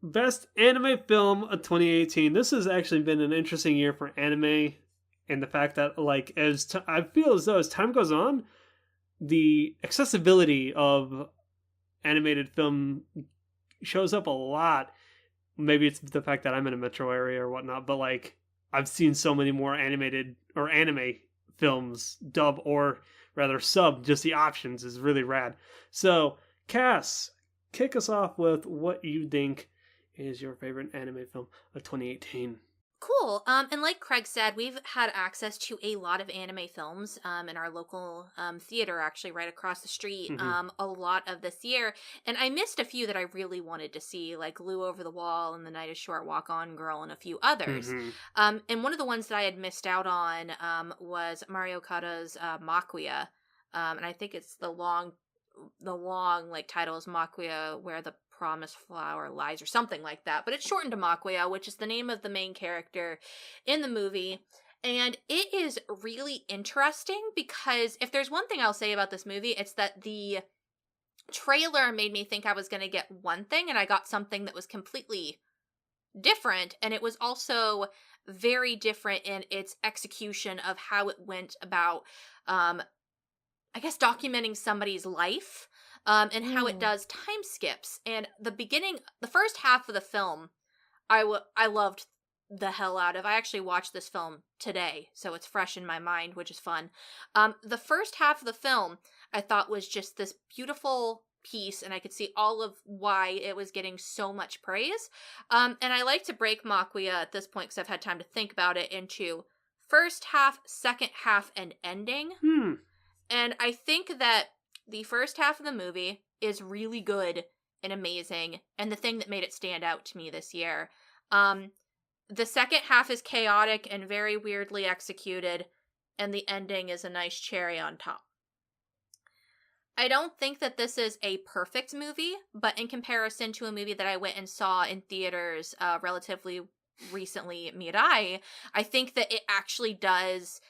Best Anime Film of 2018. This has actually been an interesting year for anime, and the fact that I feel as though as time goes on, the accessibility of animated film shows up a lot. Maybe it's the fact that I'm in a metro area or whatnot, but I've seen so many more animated or anime films, dub or rather sub. Just the options is really rad. So, Cass, kick us off with what you think is your favorite anime film of 2018. Cool. And like Craig said, we've had access to a lot of anime films in our local theater, actually right across the street, a lot of this year. And I missed a few that I really wanted to see, like Lou Over the Wall and The Night is Short, Walk On Girl, and a few others. And one of the ones that I had missed out on was Mario Kata's Makuya. And I think it's the long title is Makuya, Where the Promised Flower Lies, or something like that, but it's shortened to Makuya, which is the name of the main character in the movie. And it is really interesting because if there's one thing I'll say about this movie, it's that the trailer made me think I was going to get one thing, and I got something that was completely different. And it was also very different in its execution of how it went about, I guess, documenting somebody's life, and how it does time skips. And the first half of the film, I loved the hell out of. I actually watched this film today, so it's fresh in my mind, which is fun. The first half of the film I thought was just this beautiful piece, and I could see all of why it was getting so much praise. And I like to break Makuya at this point because I've had time to think about it into first half, second half, and ending. And I think that the first half of the movie is really good and amazing, and the thing that made it stand out to me this year. The second half is chaotic and very weirdly executed, and the ending is a nice cherry on top. I don't think that this is a perfect movie, but in comparison to a movie that I went and saw in theaters relatively recently, Mirai, I think that it actually does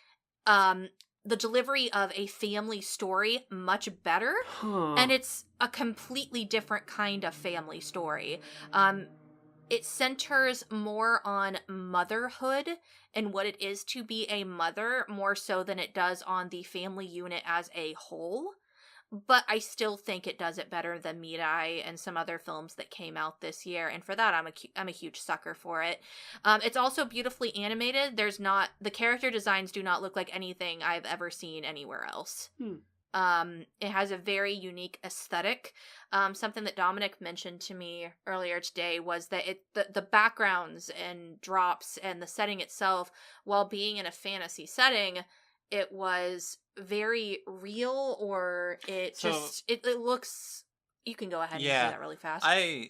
the delivery of a family story much better, and it's a completely different kind of family story. It centers more on motherhood and what it is to be a mother, more so than it does on the family unit as a whole. But I still think it does it better than Mirai and some other films that came out this year, and for that, I'm a huge sucker for it. It's also beautifully animated. The character designs do not look like anything I've ever seen anywhere else. It has a very unique aesthetic. Something that Dominic mentioned to me earlier today was that the backgrounds and drops and the setting itself, while being in a fantasy setting, it was very real, or it looks. You can go ahead and do that really fast. I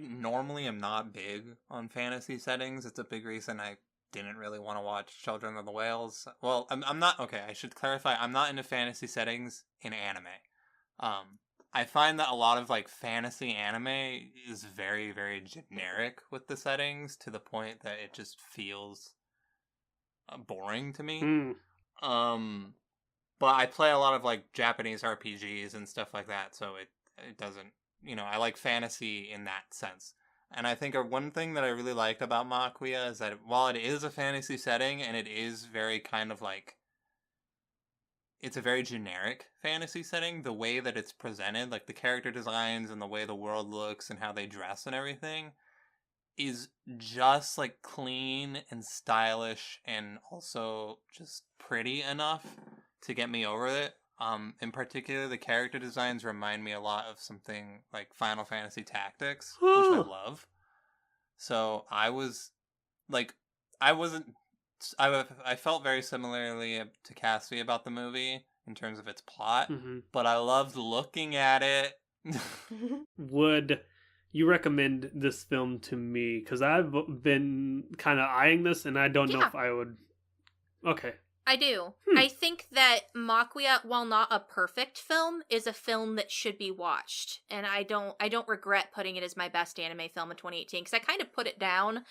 normally am not big on fantasy settings. It's a big reason I didn't really want to watch Children of the Whales. Well, I'm not. Okay, I should clarify. I'm not into fantasy settings in anime. I find that a lot of like fantasy anime is very, very generic with the settings to the point that it just feels boring to me. But I play a lot of like Japanese RPGs and stuff like that, so it doesn't, I like fantasy in that sense. And I think one thing that I really liked about Makuya is that while it is a fantasy setting and it is very kind of like, it's a very generic fantasy setting, the way that it's presented, like the character designs and the way the world looks and how they dress and everything, is just like clean and stylish and also just pretty enough to get me over it. In particular, the character designs remind me a lot of something like Final Fantasy Tactics, which I love. So I felt very similarly to Cassie about the movie in terms of its plot, but I loved looking at it. Would you recommend this film to me? Because I've been kind of eyeing this, and I don't know if I would. Okay. I do. I think that Makuya, while not a perfect film, is a film that should be watched. And I don't regret putting it as my best anime film of 2018, because I kind of put it down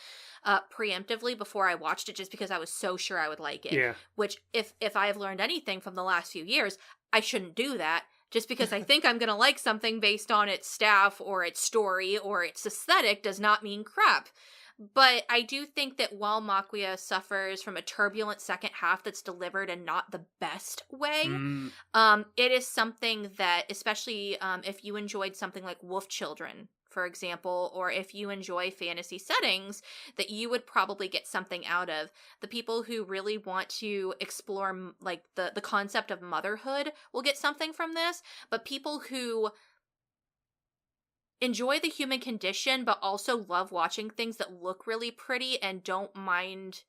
preemptively before I watched it just because I was so sure I would like it. Yeah. Which, if I have learned anything from the last few years, I shouldn't do that. Just because I think I'm going to like something based on its staff or its story or its aesthetic does not mean crap. But I do think that while Makuya suffers from a turbulent second half that's delivered in not the best way, it is something that, especially if you enjoyed something like Wolf Children, for example, or if you enjoy fantasy settings, that you would probably get something out of. The people who really want to explore like the concept of motherhood will get something from this, but people who enjoy the human condition but also love watching things that look really pretty and don't mind,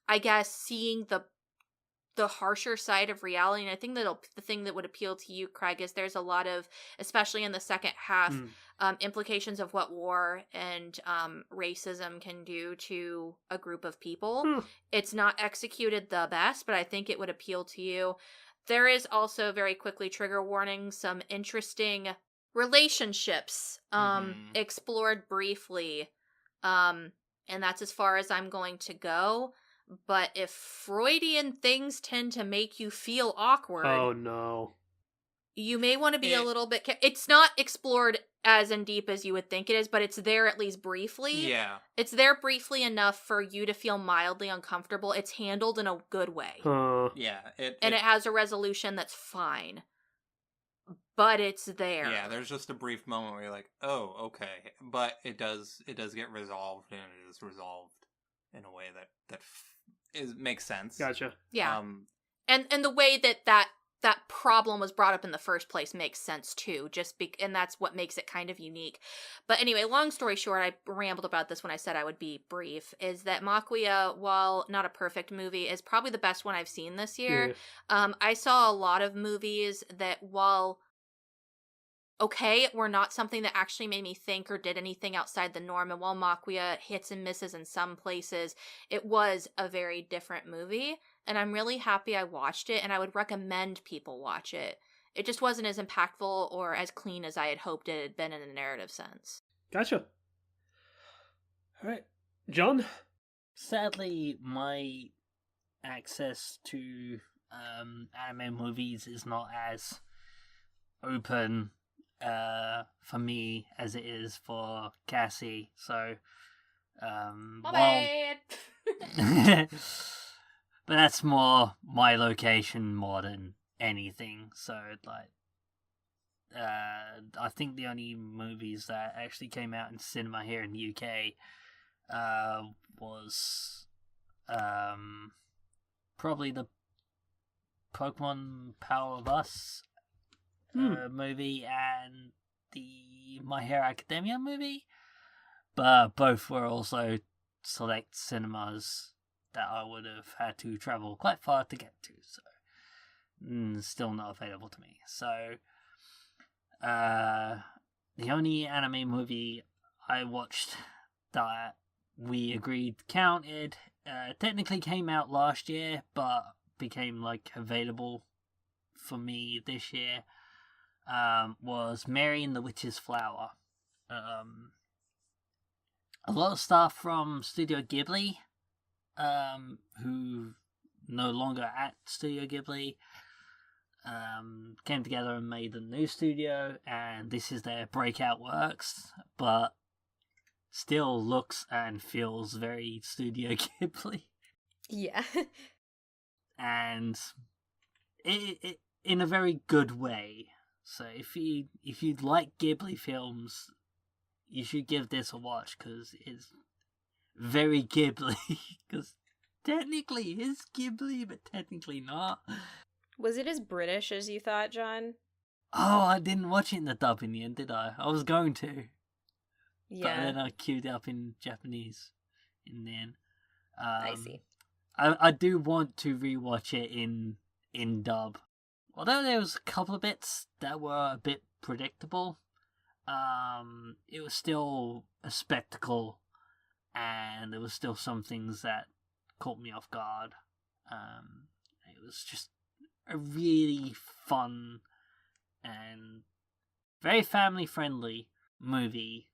I guess, seeing the harsher side of reality. And I think that the thing that would appeal to you, Craig, is there's a lot of, especially in the second half, implications of what war and racism can do to a group of people. It's not executed the best, but I think it would appeal to you. There is also, very quickly, trigger warning, some interesting relationships explored briefly, and that's as far as I'm going to go. But if Freudian things tend to make you feel awkward, Oh no. you may want to be a little bit... It's not explored as in deep as you would think it is, but it's there at least briefly. Yeah. It's there briefly enough for you to feel mildly uncomfortable. It's handled in a good way. Yeah. It has a resolution that's fine. But it's there. Yeah, there's just a brief moment where you're like, oh, okay. But it does get resolved, and it is resolved in a way that makes sense. Gotcha. Yeah. And the way that problem was brought up in the first place makes sense too, and that's what makes it kind of unique. But anyway, long story short, I rambled about this when I said I would be brief, is that Makuya, while not a perfect movie, is probably the best one I've seen this year. Yeah. I saw a lot of movies that, while okay, were not something that actually made me think or did anything outside the norm. And while Makuya hits and misses in some places, it was a very different movie. And I'm really happy I watched it, and I would recommend people watch it. It just wasn't as impactful or as clean as I had hoped it had been in a narrative sense. Gotcha. All right. John? Sadly, my access to anime movies is not as open for me as it is for Cassie. So, My bad. but that's more my location more than anything. So, like, I think the only movies that actually came out in cinema here in the UK was probably the Pokemon Power of Us movie and the My Hero Academia movie, but both were also select cinemas that I would have had to travel quite far to get to, so still not available to me. So the only anime movie I watched that we agreed counted technically came out last year, but became like available for me this year, was Mary and the Witch's Flower. A lot of stuff from Studio Ghibli, who no longer at Studio Ghibli, came together and made a new studio, and this is their breakout works, but still looks and feels very Studio Ghibli. Yeah. And it in a very good way. So if you like Ghibli films, you should give this a watch, because it's very Ghibli. Because technically it is Ghibli, but technically not. Was it as British as you thought, John? Oh, I didn't watch it in the dub in the end, did I? I was going to. Yeah. But then I queued up in Japanese in the end. I see. I do want to rewatch it in dub. Although there was a couple of bits that were a bit predictable, it was still a spectacle, and there was still some things that caught me off guard. It was just a really fun and very family-friendly movie.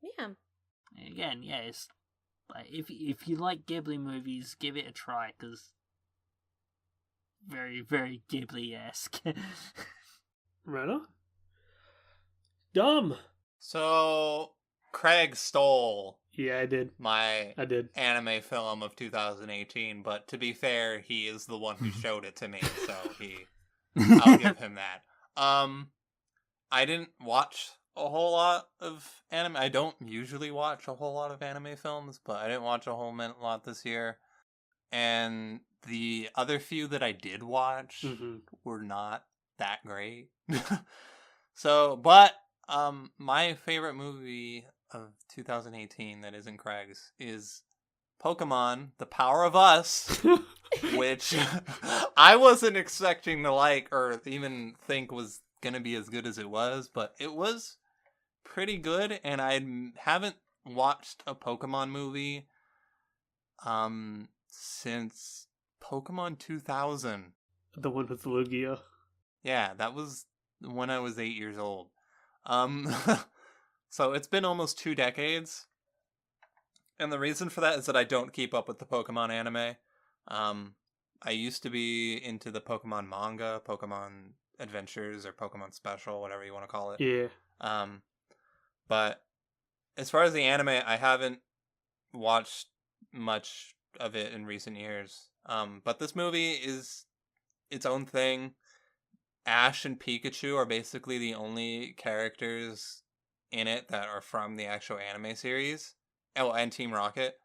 Yeah. Again, yeah, it's like, if you like Ghibli movies, give it a try, because very, very Ghibli-esque. Right on. Dumb. So, Craig stole Yeah, I did. my I did. anime film of 2018, but to be fair, he is the one who showed it to me, so I'll give him that. I didn't watch a whole lot of anime. I don't usually watch a whole lot of anime films, but I didn't watch a whole lot this year. And the other few that I did watch were not that great. So, but my favorite movie of 2018 that isn't Craig's is Pokemon The Power of Us, which I wasn't expecting to like or even think was going to be as good as it was, but it was pretty good, and I haven't watched a Pokemon movie since Pokemon 2000. The one with Lugia. Yeah, that was when I was 8 years old. So it's been almost 2 decades. And the reason for that is that I don't keep up with the Pokemon anime. I used to be into the Pokemon manga, Pokemon Adventures, or Pokemon Special, whatever you want to call it. Yeah. But as far as the anime, I haven't watched much of it in recent years. But this movie is its own thing. Ash and Pikachu are basically the only characters in it that are from the actual anime series. Oh, and Team Rocket.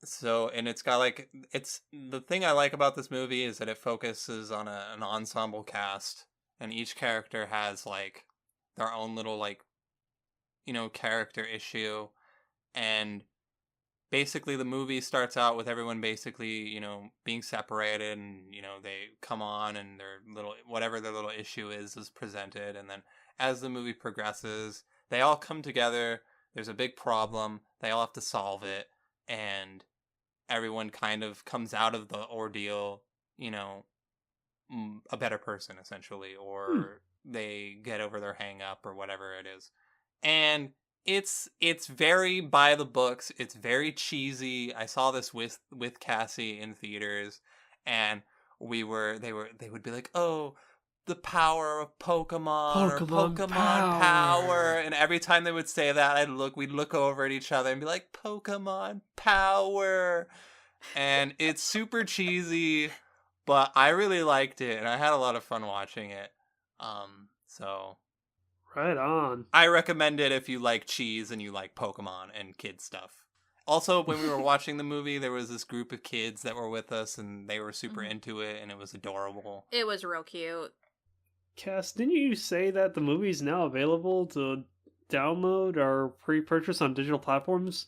So, and it's got like, it's the thing I like about this movie is that it focuses on an ensemble cast, and each character has like their own little like, character issue. And basically the movie starts out with everyone basically, being separated, and, they come on and whatever their little issue is presented. And then as the movie progresses, they all come together. There's a big problem. They all have to solve it. And everyone kind of comes out of the ordeal, a better person, essentially, or they get over their hang up or whatever it is. And it's very by the books. It's very cheesy. I saw this with Cassie in theaters, and they would be like, "Oh, the power of Pokemon, or Pokemon power." And every time they would say that, we'd look over at each other and be like, "Pokemon power." And it's super cheesy, but I really liked it, and I had a lot of fun watching it. So Right on. I recommend it if you like cheese and you like Pokemon and kid stuff. Also, when we were watching the movie, there was this group of kids that were with us, and they were super into it, and it was adorable. It was real cute. Cass, didn't you say that the movie's now available to download or pre-purchase on digital platforms?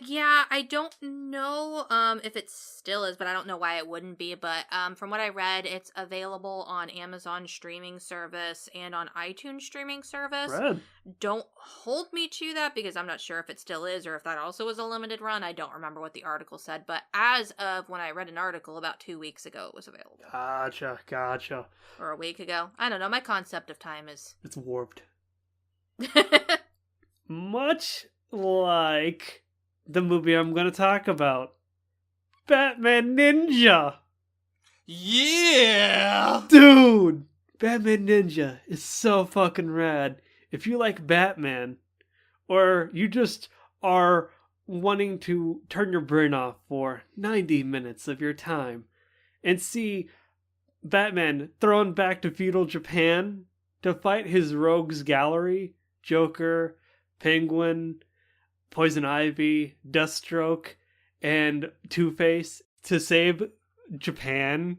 Yeah, I don't know if it still is, but I don't know why it wouldn't be. But from what I read, it's available on Amazon streaming service and on iTunes streaming service. Red. Don't hold me to that because I'm not sure if it still is or if that also was a limited run. I don't remember what the article said, but as of when I read an article about 2 weeks ago, it was available. Gotcha. Or a week ago. I don't know. My concept of time is... It's warped. Much like the movie I'm going to talk about. Batman Ninja! Yeah! Dude! Batman Ninja is so fucking rad. If you like Batman, or you just are wanting to turn your brain off for 90 minutes of your time and see Batman thrown back to feudal Japan to fight his rogues gallery, Joker, Penguin, Poison Ivy, Deathstroke, and Two-Face to save Japan.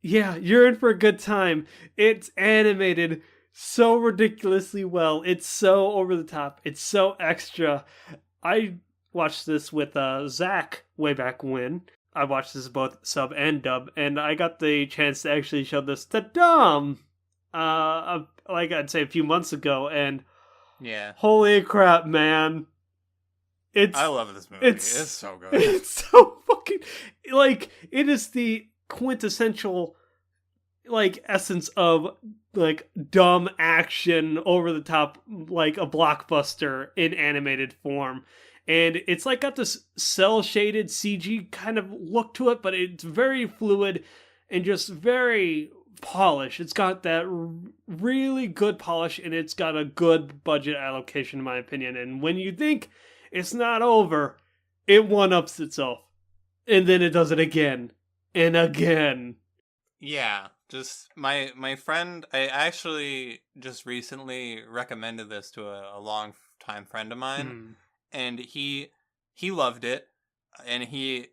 Yeah, you're in for a good time. It's animated so ridiculously well. It's so over the top. It's so extra. I watched this with Zach way back when. I watched this both sub and dub, and I got the chance to actually show this to Dom, like I'd say a few months ago, and yeah, holy crap, man! I love this movie. It's so good. It's so fucking like it is the quintessential like essence of like dumb action over the top, like a blockbuster in animated form. And it's like got this cell shaded CG kind of look to it, but it's very fluid and just very polished. It's got that really good polish, and it's got a good budget allocation, in my opinion. And when you think it's not over, it one-ups itself. And then it does it again and again. Yeah, just my friend, I actually just recently recommended this to a long-time friend of mine, and he loved it, and he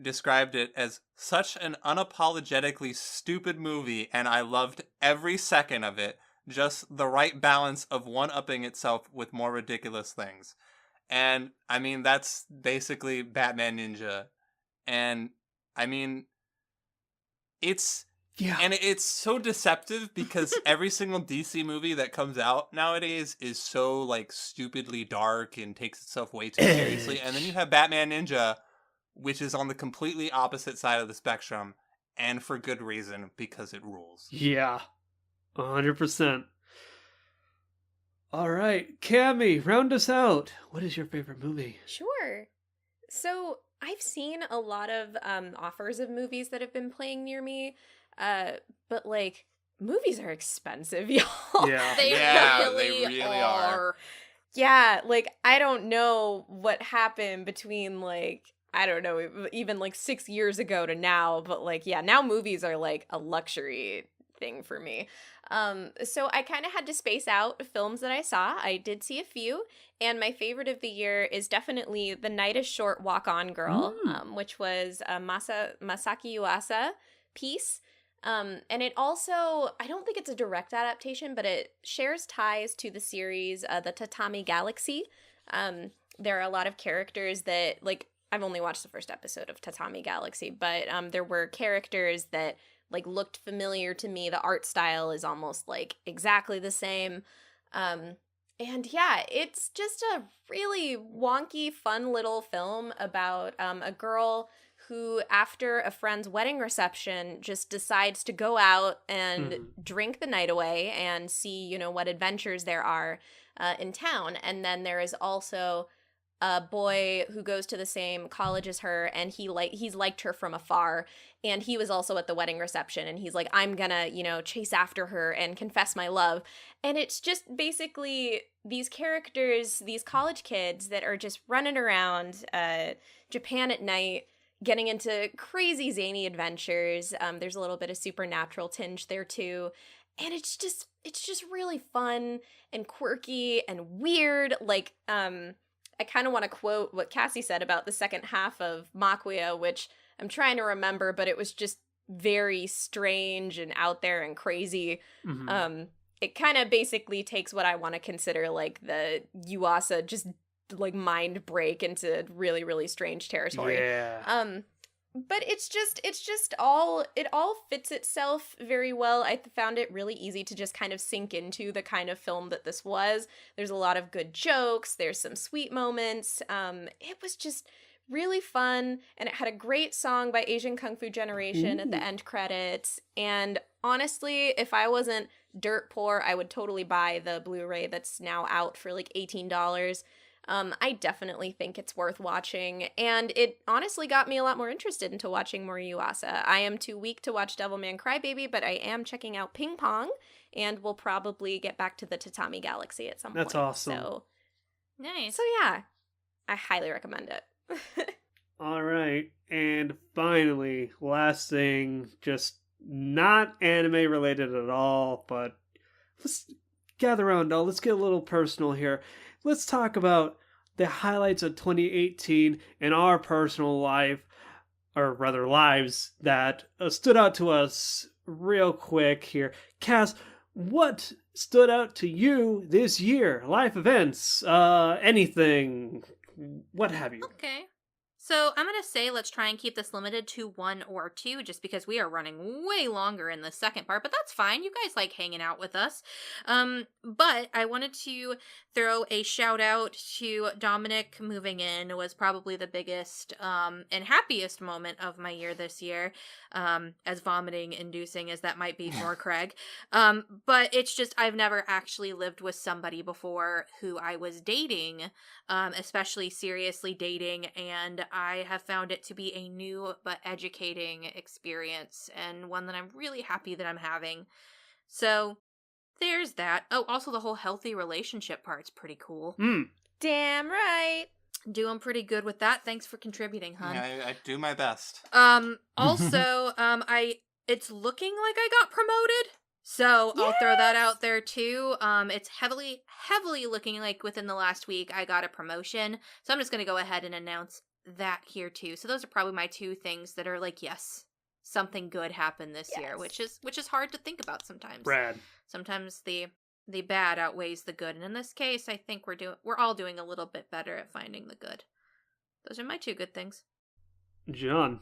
described it as such an unapologetically stupid movie, and I loved every second of it. Just the right balance of one-upping itself with more ridiculous things. And, I mean, that's basically Batman Ninja. And, I mean, it's so deceptive because every single DC movie that comes out nowadays is so, like, stupidly dark and takes itself way too seriously. And then you have Batman Ninja, which is on the completely opposite side of the spectrum, and for good reason, because it rules. Yeah, 100%. All right, Cami, round us out. What is your favorite movie? Sure. So I've seen a lot of offers of movies that have been playing near me, but like movies are expensive, y'all. Yeah. They Yeah, really, they really are. are. Yeah, like I don't know what happened between like I don't know even like 6 years ago to now, but like yeah, now movies are like a luxury thing for me. So I kind of had to space out films that I saw. I did see a few, and my favorite of the year is definitely The Night is Short, Walk On Girl, which was a Masaki Yuasa piece. And it also, I don't think it's a direct adaptation, but it shares ties to the series, the Tatami Galaxy. There are a lot of characters that, like, I've only watched the first episode of Tatami Galaxy, but there were characters that, like, looked familiar to me. The art style is almost, like, exactly the same. And yeah, it's just a really wonky, fun little film about a girl who, after a friend's wedding reception, just decides to go out and drink the night away and see, you know, what adventures there are in town. And then there is also a boy who goes to the same college as her, and he's liked her from afar, and he was also at the wedding reception, and he's like, I'm gonna, you know, chase after her and confess my love. And it's just basically these characters, these college kids that are just running around Japan at night, getting into crazy zany adventures. There's a little bit of supernatural tinge there too. And it's just really fun and quirky and weird. Like, I kind of want to quote what Cassie said about the second half of Makuya, which I'm trying to remember, but it was just very strange and out there and crazy. It kind of basically takes what I want to consider like the Yuasa just like mind break into really, really strange territory. Yeah. But it's just all, it all fits itself very well. I found it really easy to just kind of sink into the kind of film that this was. There's a lot of good jokes. There's some sweet moments. It was just really fun, and it had a great song by Asian Kung Fu Generation at the end credits. And honestly, if I wasn't dirt poor, I would totally buy the Blu-ray that's now out for like $18. I definitely think it's worth watching, and it honestly got me a lot more interested into watching more Yuasa. I am too weak to watch Devilman Crybaby, but I am checking out Ping Pong, and we'll probably get back to the Tatami Galaxy at some point. That's awesome. So, Nice. so yeah, I highly recommend it. All right. And finally, last thing, just not anime related at all, but let's gather around, all. Let's get a little personal here. Let's talk about the highlights of 2018 in our personal life, or rather lives, that stood out to us real quick here. Cass, what stood out to you this year? Life events, anything, what have you? Okay. So I'm going to say let's try and keep this limited to 1 or 2 just because we are running way longer in the second part, but that's fine. You guys like hanging out with us. But I wanted to throw a shout out to Dominic moving in. Was probably the biggest and happiest moment of my year this year, as vomiting inducing as that might be for Craig. But it's just I've never actually lived with somebody before who I was dating, especially seriously dating, and I have found it to be a new but educating experience, and one that I'm really happy that I'm having. So there's that. Oh, also the whole healthy relationship part's pretty cool. Damn right. Doing pretty good with that. Thanks for contributing, hun. Yeah, I do my best. Also, it's looking like I got promoted. So I'll throw that out there too. It's heavily looking like within the last week I got a promotion. So I'm just going to go ahead and announce that here too. So those are probably my 2 things that are like, yes, something good happened this year, which is hard to think about sometimes. Brad. Sometimes the bad outweighs the good, and in this case, I think we're all doing a little bit better at finding the good. Those are my 2 good things. John.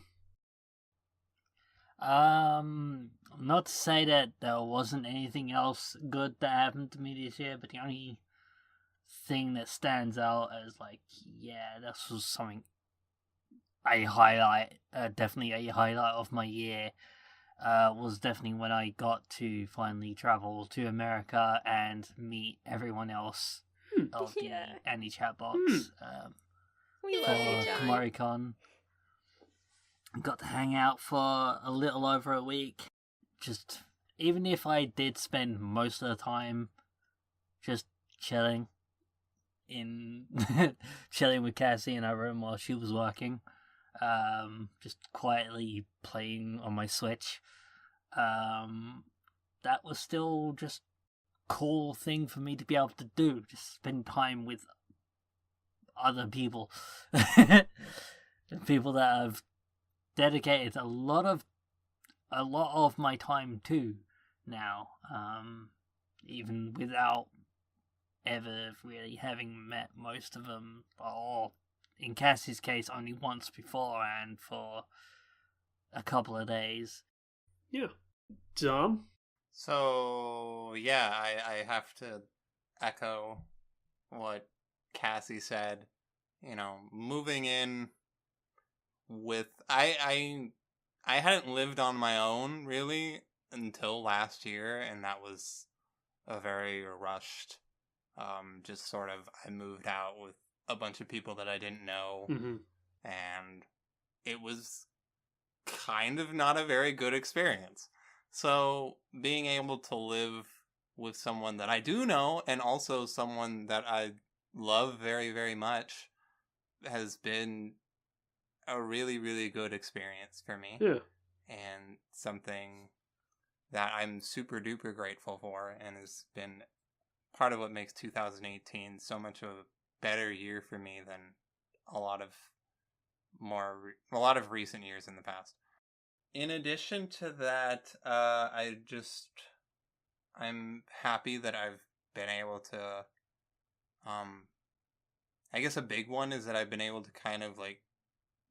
Not to say that there wasn't anything else good that happened to me this year, but the only thing that stands out as like, yeah, this was something definitely a highlight of my year, was definitely when I got to finally travel to America and meet everyone else of the Yeah. Annie chat box. We For love you, John. Komori-con. Got to hang out for a little over a week. Just, even if I did spend most of the time just chilling chilling with Cassie in her room while she was working, just quietly playing on my Switch, that was still just cool thing for me to be able to do. Just spend time with other people. People that I've dedicated a lot of my time to now, even without ever really having met most of them, or in Cassie's case only once before and for a couple of days. Yeah. Dom? So, yeah, I have to echo what Cassie said. You know, moving in with... I hadn't lived on my own, really, until last year, and that was a very rushed, just sort of, I moved out with a bunch of people that I didn't know, and it was kind of not a very good experience. So, being able to live with someone that I do know, and also someone that I love very, very much, has been a really, really good experience for me. Yeah. And something that I'm super duper grateful for, and has been part of what makes 2018 so much of a better year for me than a lot of recent years in the past. In addition to that, I'm happy that I've been able to, I guess a big one is that I've been able to kind of like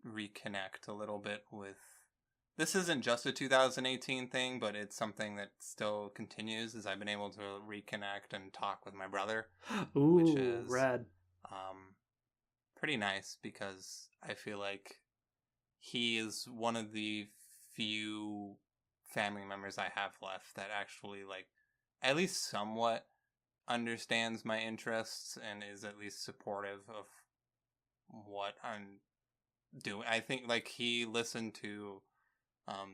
reconnect a little bit with, this isn't just a 2018 thing, but it's something that still continues, is I've been able to reconnect and talk with my brother. Ooh, which is rad. Pretty nice, because I feel like he is one of the few family members I have left that actually, like, at least somewhat understands my interests and is at least supportive of what I'm doing. I think, like, he listened to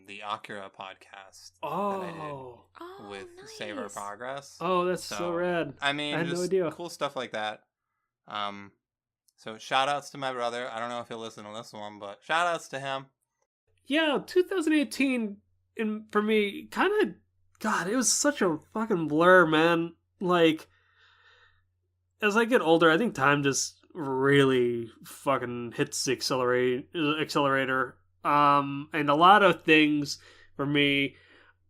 the Akira podcast that I did with Save Our Progress. Oh, that's so rad. I mean, I had just no idea. cool stuff like that. So shout outs to my brother. I don't know if he'll listen to this one, but shout outs to him. Yeah, 2018 for me kind of, God, it was such a fucking blur, man. Like, as I get older, I think time just really fucking hits the accelerator. And a lot of things for me,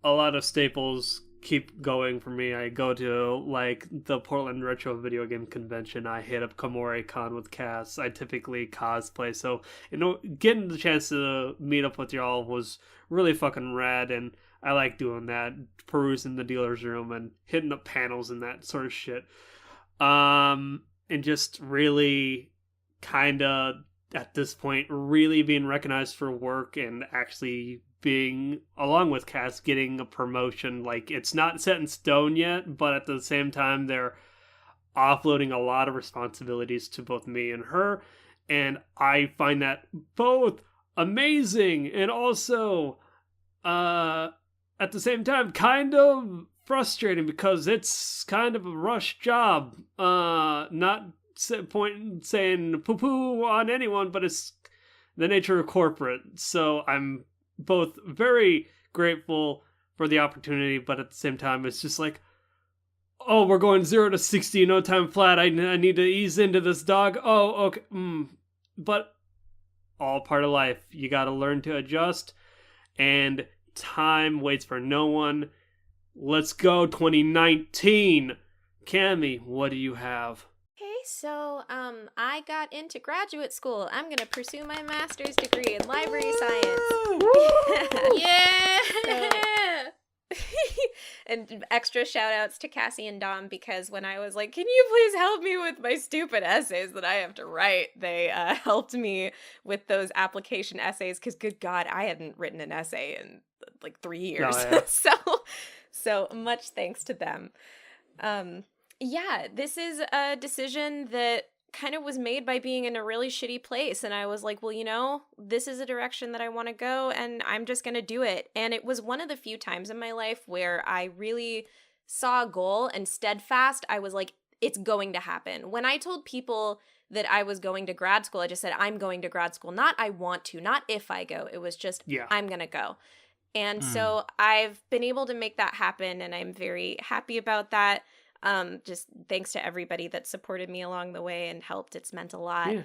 a lot of staples keep going for me. I go to, like, the Portland Retro Video Game Convention. I hit up Komori-con with Cass. I typically cosplay, so, you know, getting the chance to meet up with y'all was really fucking rad, and I like doing that, perusing the dealer's room and hitting up panels and that sort of shit. And just really kind of, at this point, really being recognized for work and actually being, along with Cass, getting a promotion. Like, it's not set in stone yet, but at the same time, they're offloading a lot of responsibilities to both me and her, and I find that both amazing and also, at the same time, kind of frustrating, because it's kind of a rush job. Not saying poo-poo on anyone, but it's the nature of corporate. So I'm both very grateful for the opportunity, but at the same time, it's just like, oh, we're going 0 to 60, no time flat. I need to ease into this dog. Oh, okay. But all part of life. You got to learn to adjust, and time waits for no one. Let's go 2019. Cami, what do you have? Okay, so I got into graduate school. I'm gonna pursue my master's degree in library science. Yeah. And extra shout outs to Cassie and Dom, because when I was like, can you please help me with my stupid essays that I have to write, they helped me with those application essays, because good God, I hadn't written an essay in like 3 years. Oh, yeah. So much thanks to them. Yeah, this is a decision that kind of was made by being in a really shitty place. And I was like, well, you know, this is a direction that I want to go and I'm just going to do it. And it was one of the few times in my life where I really saw a goal and steadfast. I was like, it's going to happen. When I told people that I was going to grad school, I just said, I'm going to grad school. Not I want to, not if I go. It was just, I'm going to go. And so I've been able to make that happen and I'm very happy about that. Just thanks to everybody that supported me along the way and helped. It's meant a lot. Yeah.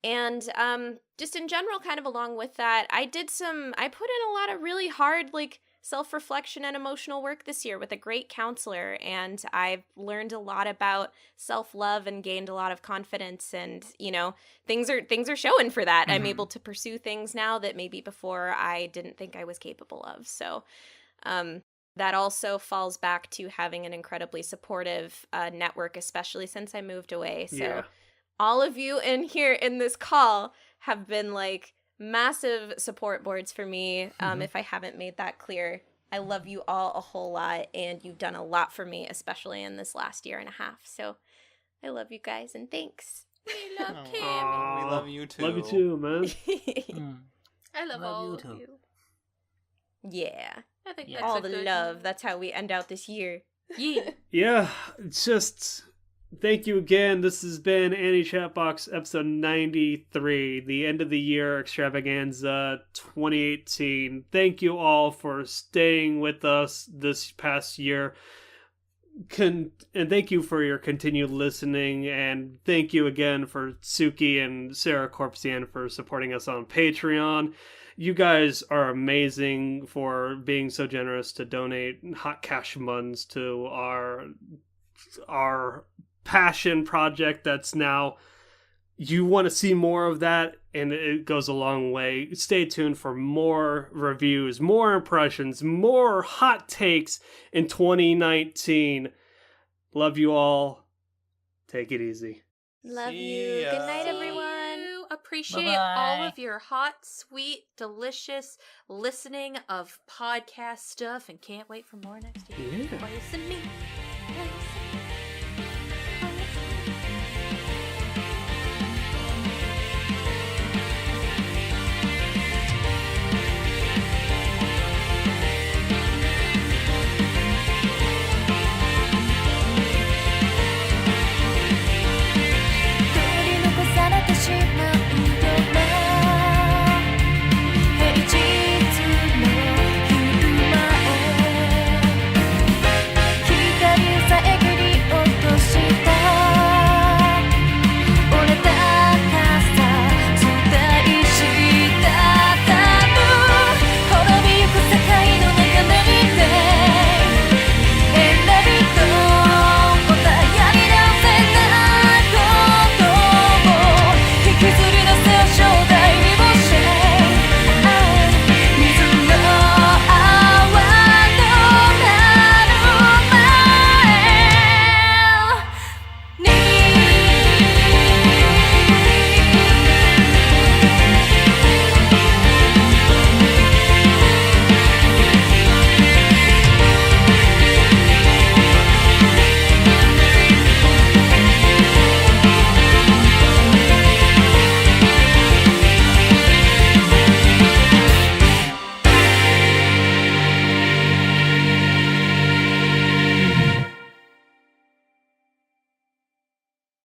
And just in general, kind of along with that, I put in a lot of really hard, like, self-reflection and emotional work this year with a great counselor. And I've learned a lot about self-love and gained a lot of confidence. And, you know, things are showing for that. I'm able to pursue things now that maybe before I didn't think I was capable of. So, that also falls back to having an incredibly supportive network, especially since I moved away. So all of you in here in this call have been like massive support boards for me. If I haven't made that clear, I love you all a whole lot and you've done a lot for me, especially in this last year and a half. So I love you guys and thanks. We love Cami. We love you too. Love you too, man. I love all of you. Yeah. I think that's all a the good love. one. That's how we end out this year. Yeah. Yeah, it's just thank you again. This has been Annie Chatbox episode 93, the end of the year extravaganza 2018. Thank you all for staying with us this past year. And thank you for your continued listening, and thank you again for Suki and Sarah CorpsyAnn for supporting us on Patreon. You guys are amazing for being so generous to donate hot cash muns to our passion project that's now, you want to see more of that, and it goes a long way. Stay tuned for more reviews, more impressions, more hot takes in 2019. Love you all. Take it easy. Love you. Good night, everyone. Appreciate Bye-bye. all of your hot, sweet, delicious listening of podcast stuff and can't wait for more next year. Yeah. Listen to me.